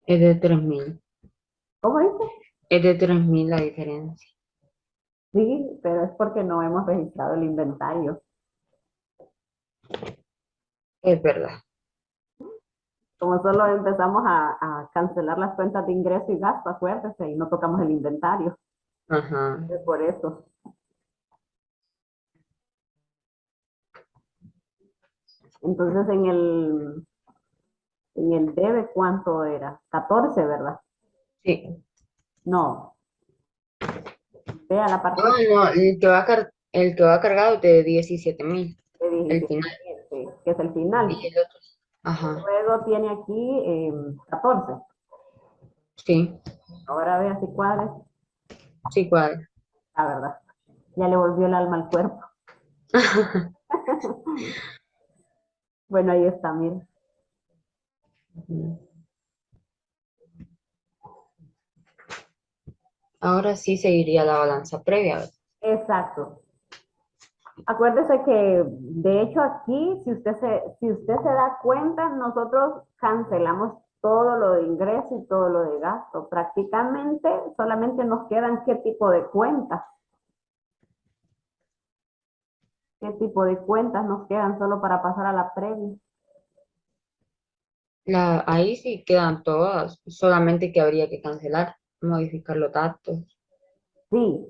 Es de 3.000. ¿Cómo dice? Es de 3.000 la diferencia. Sí, pero es porque no hemos registrado el inventario. Es verdad. Como solo empezamos a cancelar las cuentas de ingreso y gasto, acuérdese, y no tocamos el inventario. Ajá. Es por eso. Entonces en el debe, ¿cuánto era? 14, ¿verdad? Sí. No, vea la parte No, el que va cargado de 17.000. de El 17, final. que es el final. Y el otro. Ajá. Luego tiene aquí 14. Sí. Ahora vea si cuadra. Sí, cuadra. La verdad, ya le volvió el alma al cuerpo. Bueno, ahí está, mire. Ahora sí seguiría la balanza previa, ¿verdad? Exacto. Acuérdese que, de hecho, aquí, si usted se da cuenta, nosotros cancelamos todo lo de ingreso y todo lo de gasto. Prácticamente solamente nos quedan qué tipo de cuentas. ¿Qué tipo de cuentas nos quedan solo para pasar a la previa? Ahí sí quedan todas, solamente que habría que cancelar, modificar los datos. Sí,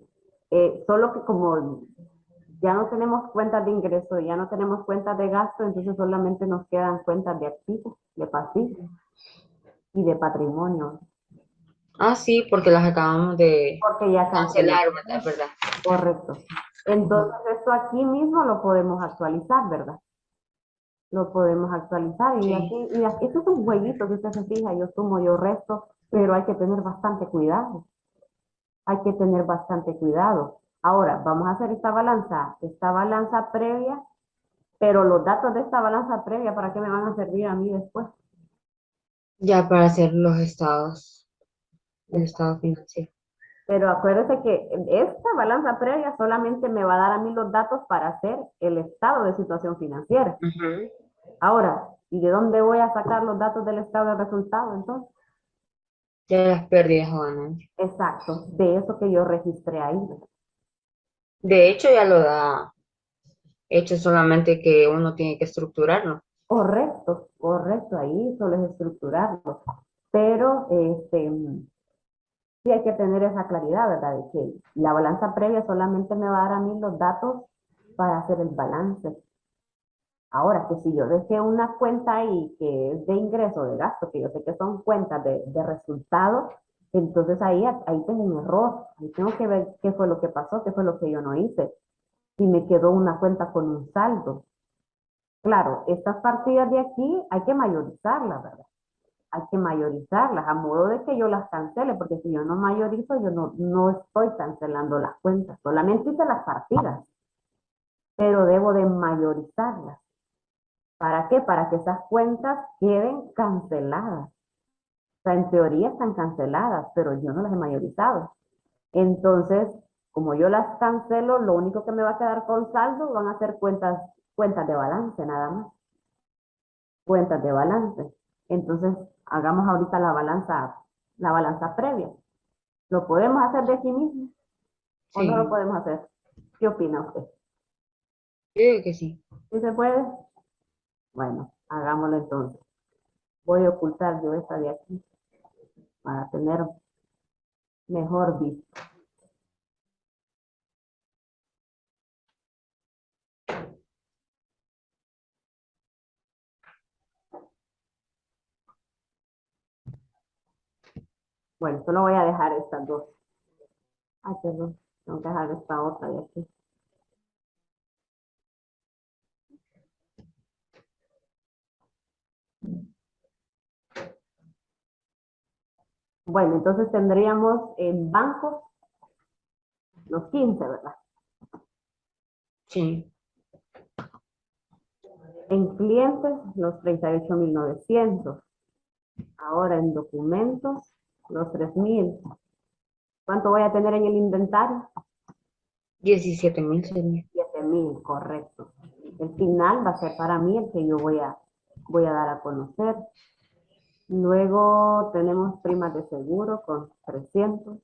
solo que como ya no tenemos cuentas de ingreso, ya no tenemos cuentas de gasto, entonces solamente nos quedan cuentas de activos, de pasivos y de patrimonio, Ah, sí, porque las acabamos de porque ya cancelamos. cancelar, ¿verdad? ¿Verdad? Correcto. Ujú. Entonces esto aquí mismo lo podemos actualizar, ¿verdad? Lo podemos actualizar Sí, y aquí, esto es un jueguito que usted se fija, yo sumo, yo resto, pero hay que tener bastante cuidado. Hay que tener bastante cuidado. Ahora, vamos a hacer esta balanza previa, pero los datos de esta balanza previa, ¿para qué me van a servir a mí después? ya para hacer los estados, el estado financiero. Pero acuérdese que esta balanza previa solamente me va a dar a mí los datos para hacer el estado de situación financiera. Ujú. Ahora, ¿y de dónde voy a sacar los datos del estado de resultado entonces? Ya las pérdidas o ganancias. Exacto, de eso que yo registré ahí. De hecho, ya lo da hecho, solamente que uno tiene que estructurarlo. Correcto, correcto, ahí solo es estructurarlo. Pero sí hay que tener esa claridad, ¿verdad? De que la balanza previa solamente me va a dar a mí los datos para hacer el balance. Ahora, que si yo dejé una cuenta ahí que es de ingreso, de gasto, que yo sé que son cuentas de resultado, entonces ahí tengo un error. Ahí tengo que ver qué fue lo que pasó, qué fue lo que yo no hice. Si me quedó una cuenta con un saldo. Claro, estas partidas de aquí hay que mayorizarlas, ¿verdad? Hay que mayorizarlas a modo de que yo las cancele, porque si yo no mayorizo, yo no estoy cancelando las cuentas, solamente hice las partidas, pero debo de mayorizarlas. ¿Para qué? Para que esas cuentas queden canceladas. O sea, en teoría están canceladas, pero yo no las he mayorizado. Entonces, como yo las cancelo, lo único que me va a quedar con saldo van a ser cuentas de balance, nada más. Cuentas de balance. Entonces, hagamos ahorita la balanza previa. ¿Lo podemos hacer de sí mismo o no lo Sí, podemos hacer? ¿Qué opina usted? yo digo que sí. ¿Sí se puede? Bueno, hagámoslo entonces. Voy a ocultar yo esta de aquí para tener mejor vista. Bueno, solo voy a dejar estas dos. Ay, perdón, tengo que dejar esta otra de aquí. Bueno, entonces tendríamos en bancos los 15, ¿verdad? Sí. En clientes los 38.900. Ahora en documentos los 3.000. ¿Cuánto voy a tener en el inventario? 17.000 sería. 1000, correcto. El final va a ser para mí el que yo voy a dar a conocer. Luego tenemos primas de seguro con 300.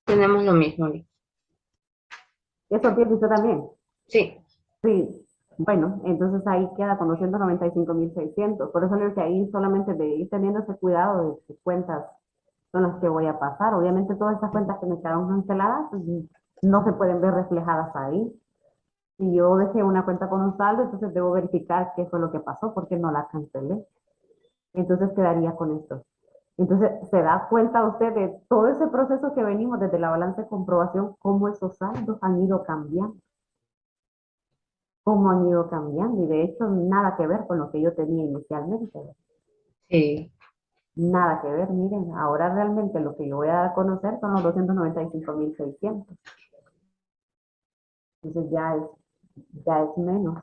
Tenemos lo mismo, Liz. ¿Eso tiene usted también? Sí, Sí. Bueno, entonces ahí queda con 295.600. Por eso le digo que ahí solamente de ir teniendo ese cuidado de qué cuentas son las que voy a pasar. Obviamente todas estas cuentas que me quedaron canceladas no se pueden ver reflejadas ahí. Si yo dejé una cuenta con un saldo, entonces debo verificar qué fue lo que pasó, porque no la cancelé. Entonces quedaría con esto. Entonces, ¿se da cuenta usted de todo ese proceso que venimos desde la balanza de comprobación, cómo esos saldos han ido cambiando? Cómo han ido cambiando, y de hecho nada que ver con lo que yo tenía inicialmente. sí. Nada que ver, miren, ahora realmente lo que yo voy a dar a conocer son los 295.600. Entonces ya es menos.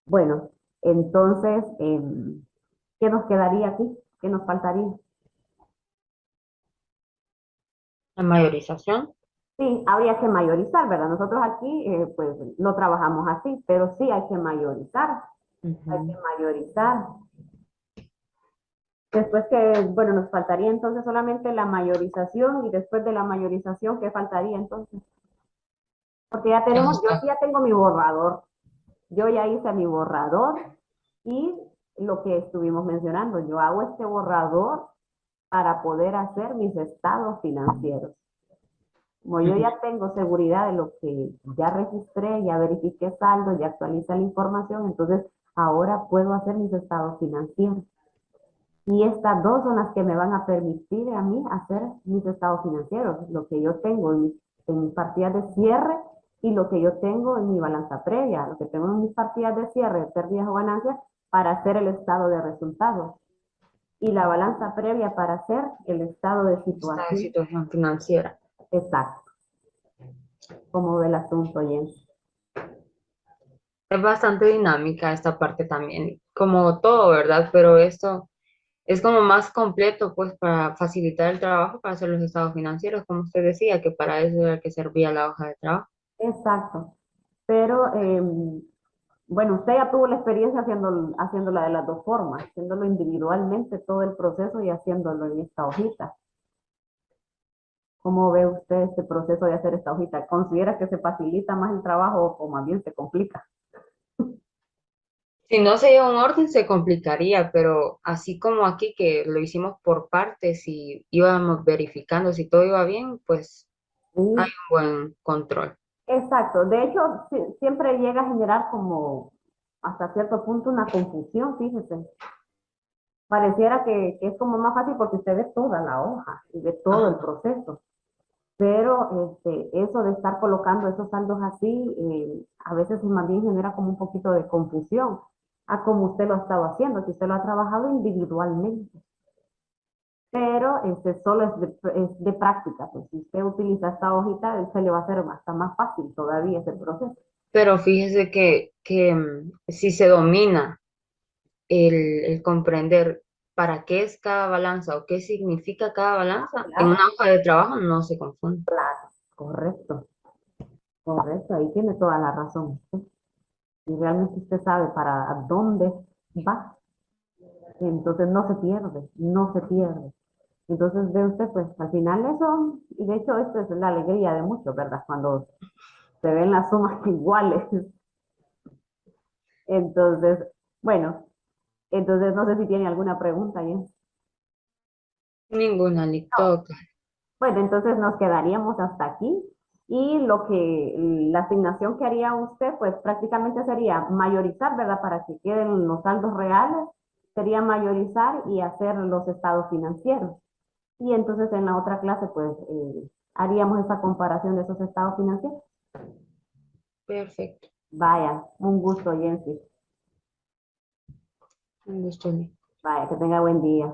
Bueno, entonces, ¿qué nos quedaría aquí? ¿Qué nos faltaría? La mayorización. Sí, habría que mayorizar, ¿verdad? Nosotros aquí, pues, lo trabajamos así, pero sí hay que mayorizar. Hay que mayorizar. Después que, bueno, nos faltaría entonces solamente la mayorización, y después de la mayorización, ¿qué faltaría entonces? Porque ya Ya tenemos, yo está. aquí ya tengo mi borrador. Yo ya hice mi borrador y lo que estuvimos mencionando, yo hago este borrador para poder hacer mis estados financieros. Como yo Ujú. ya tengo seguridad de lo que ya registré, ya verifiqué saldo, ya actualicé la información, entonces ahora puedo hacer mis estados financieros. Y estas dos son las que me van a permitir a mí hacer mis estados financieros, lo que yo tengo en mis partidas de cierre y lo que yo tengo en mi balanza previa, lo que tengo en mis partidas de cierre, pérdidas o ganancias, para hacer el estado de resultados. Y la balanza previa para hacer el estado de Esta es situación. situación financiera. Exacto. Como ve el asunto, Jens. Es bastante dinámica esta parte también, como todo, ¿verdad? Pero esto es como más completo, pues, para facilitar el trabajo, para hacer los estados financieros, como usted decía, que para eso era que servía la hoja de trabajo. Exacto. Pero, bueno, usted ya tuvo la experiencia haciéndola de las dos formas, haciéndolo individualmente todo el proceso y haciéndolo en esta hojita. ¿Cómo ve usted este proceso de hacer esta hojita? ¿Considera que se facilita más el trabajo o más bien se complica? Si no se lleva un orden, se complicaría, pero así como aquí que lo hicimos por partes y íbamos verificando si todo iba bien, pues Sí, hay un buen control. exacto. De hecho, siempre llega a generar como hasta cierto punto una confusión, fíjese. Pareciera que es como más fácil porque usted ve toda la hoja y ve todo el Ajá. proceso. Pero eso de estar colocando esos saldos así, a veces más bien genera como un poquito de confusión. a como usted lo ha estado haciendo, si usted lo ha trabajado individualmente. Pero solo es de práctica, pues si usted utiliza esta hojita, se le va a hacer hasta más fácil todavía ese proceso. Pero fíjese que si se domina el comprender para qué es cada balanza o qué significa cada balanza, en Claro, una hoja de trabajo no se confunde. correcto, correcto, ahí tiene toda la razón. ¿Sí? Y realmente usted sabe para dónde va, entonces no se pierde, no se pierde. Entonces ve usted, pues al final eso, y de hecho esto es la alegría de muchos, ¿verdad? Cuando se ven las sumas iguales. Entonces, bueno, entonces no sé si tiene alguna pregunta, Jens. Ninguna le No. toca. Bueno, entonces nos quedaríamos hasta aquí. Y la asignación que haría usted, pues prácticamente sería mayorizar, ¿verdad? Para que queden los saldos reales, sería mayorizar y hacer los estados financieros. Y entonces en la otra clase, pues haríamos esa comparación de esos estados financieros. Perfecto. Vaya, un gusto, Jensi. Un gusto. Vaya, que tenga buen día.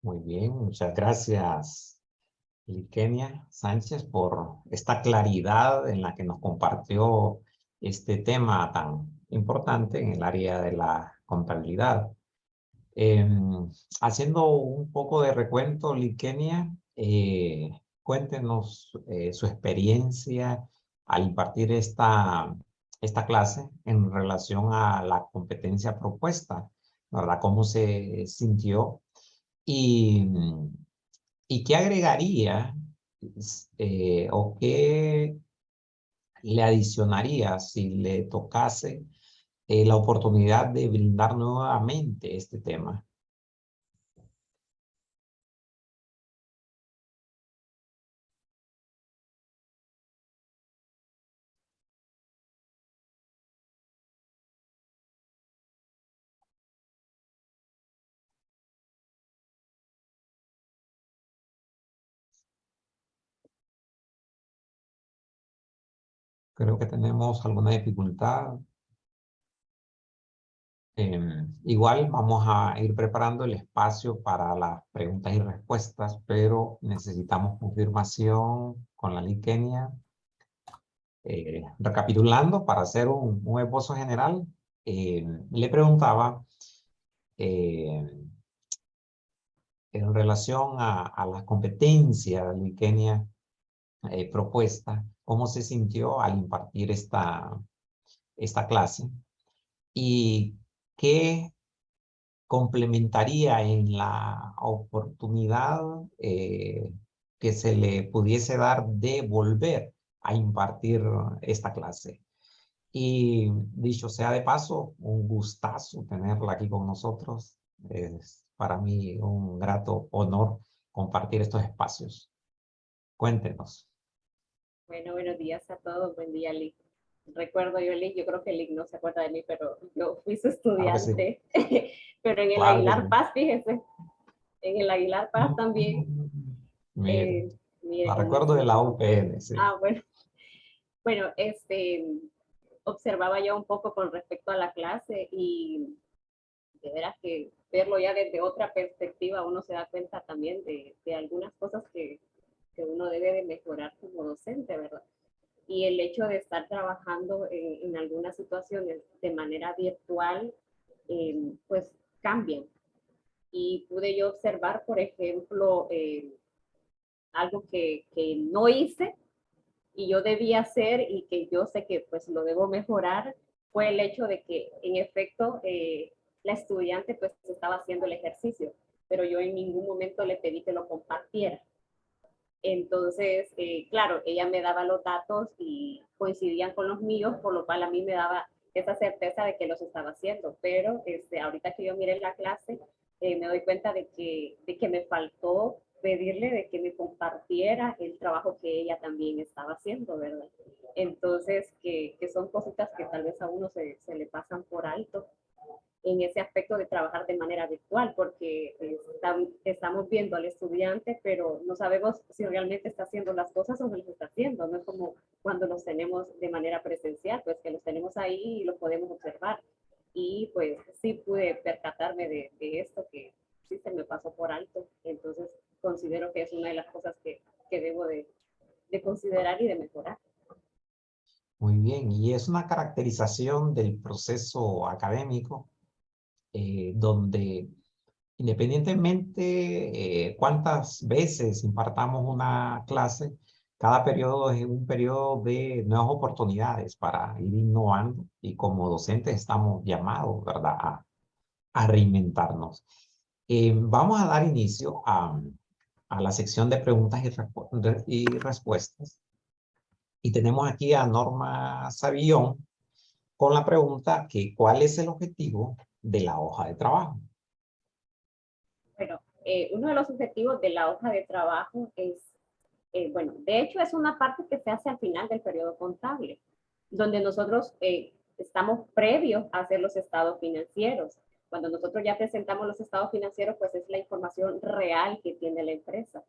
Muy bien, muchas gracias, Lickenia Sánchez, por esta claridad en la que nos compartió este tema tan importante en el área de la contabilidad. Haciendo un poco de recuento, Lickenia, cuéntenos su experiencia al impartir esta clase en relación a la competencia propuesta, ¿verdad? ¿Cómo se sintió? Y, y qué agregaría o qué le adicionaría si le tocase la oportunidad de brindar nuevamente este tema. Creo que tenemos alguna dificultad. Igual vamos a ir preparando el espacio para las preguntas y respuestas, pero necesitamos confirmación con la Lickenia. Recapitulando, para hacer un esbozo general, le preguntaba eh, en relación a las competencias Lickenia propuesta, cómo se sintió al impartir esta clase y qué complementaría en la oportunidad que se le pudiese dar de volver a impartir esta clase. Y dicho sea de paso, un gustazo tenerla aquí con nosotros. Es para mí un grato honor compartir estos espacios. Cuéntenos. Bueno, buenos días a todos. Buen día, Lick. Recuerdo yo, Lick, yo creo que Lick no se acuerda de mí, pero yo fui su Claro que sí. estudiante. Pero en el Claro que Aguilar sí. Paz, fíjese, en el Aguilar Paz también. Mire, Mire la cómo recuerdo de estuvo. la UPN, sí. Bueno. Bueno, observaba yo un poco con respecto a la clase y de veras que verlo ya desde otra perspectiva, uno se da cuenta también de algunas cosas que uno debe de mejorar como docente, ¿verdad? Y el hecho de estar trabajando en algunas situaciones de manera virtual, pues cambian. Y pude yo observar, por ejemplo, algo que no hice y yo debía hacer y que yo sé que pues lo debo mejorar, fue el hecho de que en efecto la estudiante pues estaba haciendo el ejercicio, pero yo en ningún momento le pedí que lo compartiera. Entonces, claro, ella me daba los datos y coincidían con los míos, por lo cual a mí me daba esa certeza de que los estaba haciendo. Pero ahorita que yo miré la clase, me doy cuenta de que me faltó pedirle de que me compartiera el trabajo que ella también estaba haciendo, ¿verdad? Entonces, que son cositas que tal vez a uno se le pasan por alto. en ese aspecto de trabajar de manera virtual, porque estamos viendo al estudiante, pero no sabemos si realmente está haciendo las cosas o no las está haciendo. No es como cuando los tenemos de manera presencial, pues que los tenemos ahí y los podemos observar. Y pues sí pude percatarme de esto que sí se me pasó por alto. Entonces considero que es una de las cosas que debo de considerar y de mejorar. Muy bien, y es una caracterización del proceso académico donde independientemente cuántas veces impartamos una clase, cada periodo es un periodo de nuevas oportunidades para ir innovando y como docentes estamos llamados, ¿verdad?, a reinventarnos. Vamos a dar inicio a la sección de preguntas y respuestas. Y tenemos aquí a Norma Savillón con la pregunta que ¿cuál es el objetivo de la hoja de trabajo? Bueno, uno de los objetivos de la hoja de trabajo es, bueno, de hecho es una parte que se hace al final del periodo contable, donde nosotros estamos previos a hacer los estados financieros. Cuando nosotros ya presentamos los estados financieros, pues es la información real que tiene la empresa.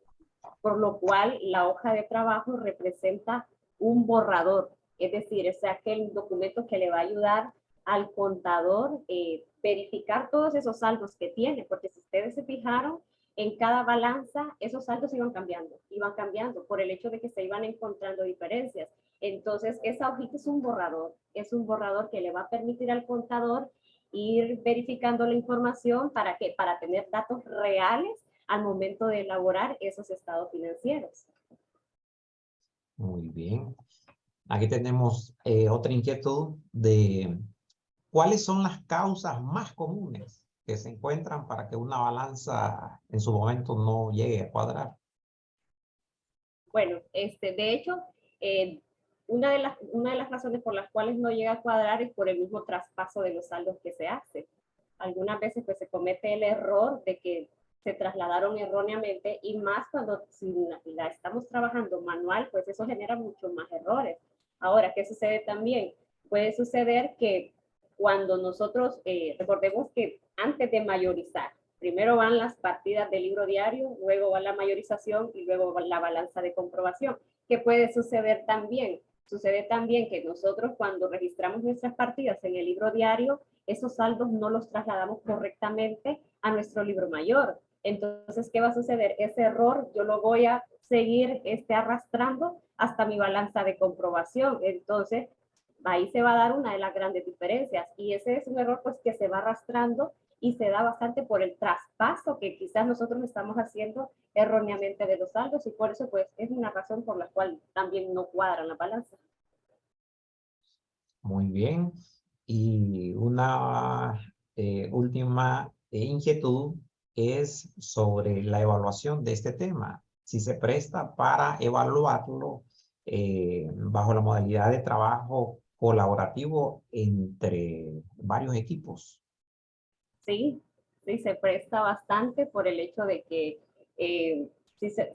Por lo cual, la hoja de trabajo representa un borrador, es decir, es aquel documento que le va a ayudar al contador verificar todos esos saldos que tiene, porque si ustedes se fijaron, en cada balanza esos saldos iban cambiando por el hecho de que se iban encontrando diferencias. Entonces, esa hojita es un borrador que le va a permitir al contador ir verificando la información para tener datos reales al momento de elaborar esos estados financieros. Muy bien. Aquí tenemos otra inquietud de ¿cuáles son las causas más comunes que se encuentran para que una balanza en su momento no llegue a cuadrar? Bueno, de hecho, una de las razones por las cuales no llega a cuadrar es por el mismo traspaso de los saldos que se hace. Algunas veces pues se comete el error de que se trasladaron erróneamente y más cuando si la estamos trabajando manual, pues eso genera muchos más errores. Ahora, ¿qué sucede también? Puede suceder que cuando nosotros, recordemos que antes de mayorizar, primero van las partidas del libro diario, luego va la mayorización y luego va la balanza de comprobación. ¿Qué puede suceder también? Sucede también que nosotros cuando registramos nuestras partidas en el libro diario, esos saldos no los trasladamos correctamente a nuestro libro mayor. Entonces, ¿qué va a suceder? Ese error yo lo voy a seguir arrastrando hasta mi balanza de comprobación. Entonces, ahí se va a dar una de las grandes diferencias y ese es un error pues que se va arrastrando y se da bastante por el traspaso que quizás nosotros estamos haciendo erróneamente de los saldos y por eso pues es una razón por la cual también no cuadran la balanza. Muy bien. Y una última inquietud es sobre la evaluación de este tema. Si se presta para evaluarlo bajo la modalidad de trabajo colaborativo entre varios equipos. Sí, sí, se presta bastante por el hecho de que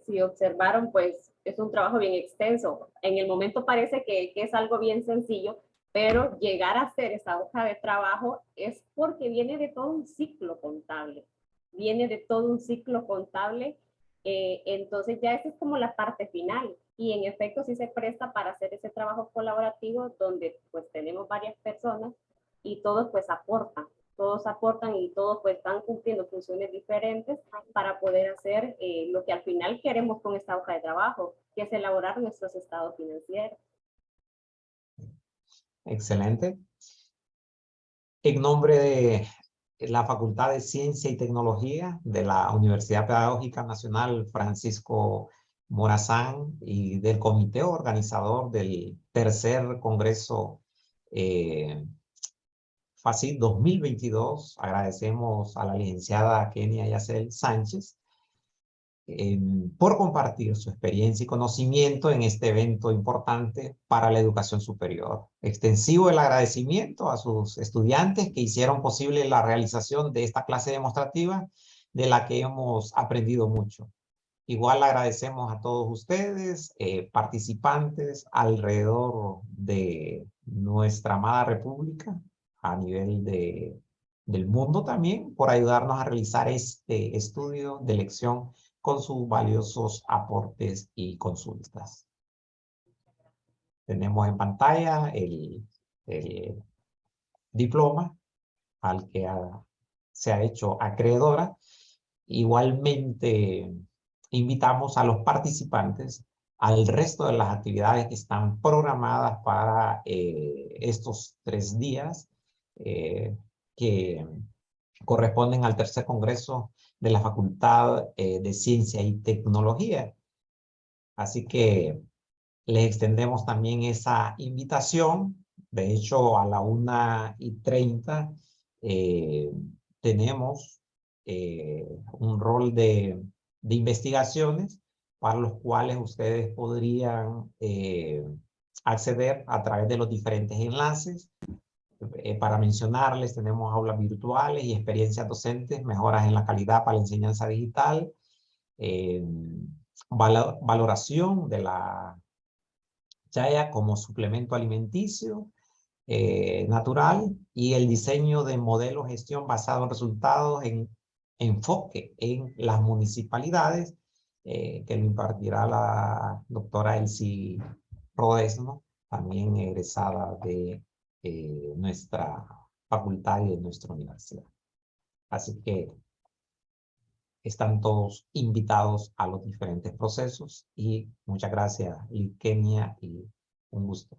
si observaron, pues es un trabajo bien extenso. En el momento parece que es algo bien sencillo, pero llegar a hacer esa hoja de trabajo es porque viene de todo un ciclo contable. Viene de todo un ciclo contable. Entonces ya esa es como la parte final. Y en efecto sí se presta para hacer ese trabajo colaborativo donde pues tenemos varias personas y todos pues aportan y todos pues van cumpliendo funciones diferentes para poder hacer lo que al final queremos con esta hoja de trabajo, que es elaborar nuestros estados financieros. Excelente. En nombre de la Facultad de Ciencia y Tecnología de la Universidad Pedagógica Nacional Francisco Morazán y del comité organizador del tercer Congreso FACIT 2022, agradecemos a la licenciada Kenia Yacel Sánchez por compartir su experiencia y conocimiento en este evento importante para la educación superior. Extensivo el agradecimiento a sus estudiantes que hicieron posible la realización de esta clase demostrativa de la que hemos aprendido mucho. Igual agradecemos a todos ustedes, participantes alrededor de nuestra amada república a nivel de del mundo también por ayudarnos a realizar este estudio de lección con sus valiosos aportes y consultas. Tenemos en pantalla el diploma al que se ha hecho acreedora. Igualmente, invitamos a los participantes al resto de las actividades que están programadas para estos 3 días que corresponden al tercer congreso de la Facultad de Ciencia y Tecnología. Así que les extendemos también esa invitación. De hecho, a la 1:30 tenemos un rol de investigaciones para los cuales ustedes podrían acceder a través de los diferentes enlaces. Para mencionarles, tenemos aulas virtuales y experiencias docentes, mejoras en la calidad para la enseñanza digital, valoración de la chaya como suplemento alimenticio natural y el diseño de modelos de gestión basado en resultados en enfoque en las municipalidades, que lo impartirá la doctora Elsie Rodesno, también egresada de nuestra facultad y de nuestra universidad. Así que están todos invitados a los diferentes procesos y muchas gracias, Kenia, y un gusto.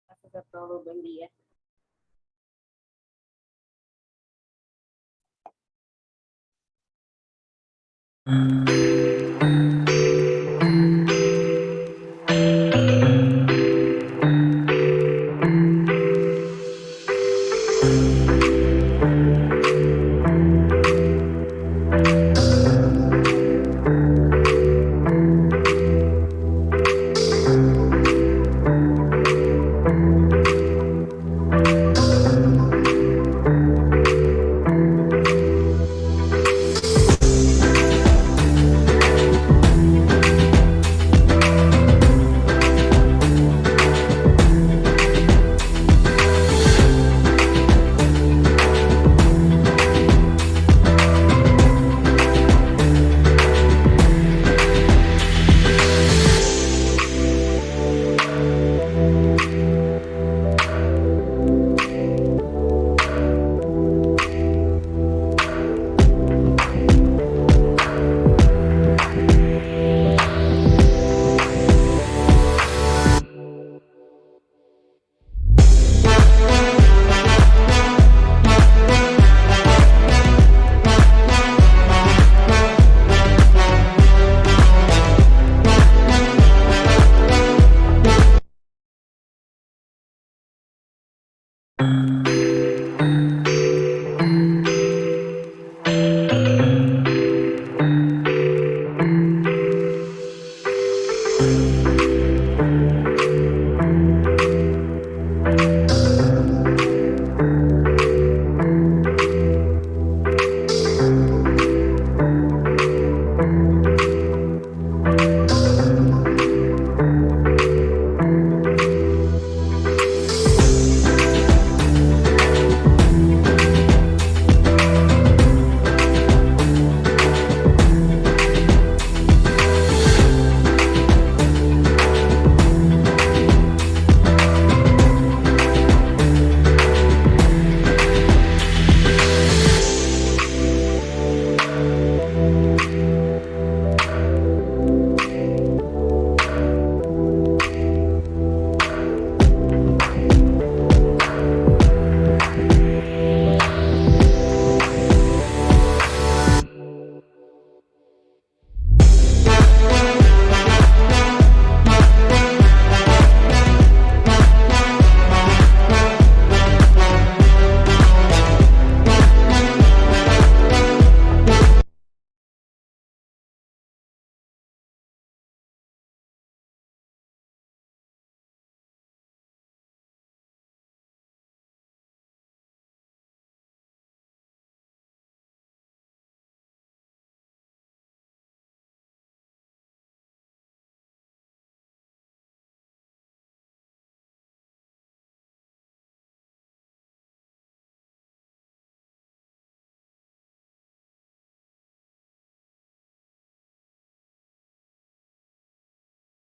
Gracias a todos, buen día.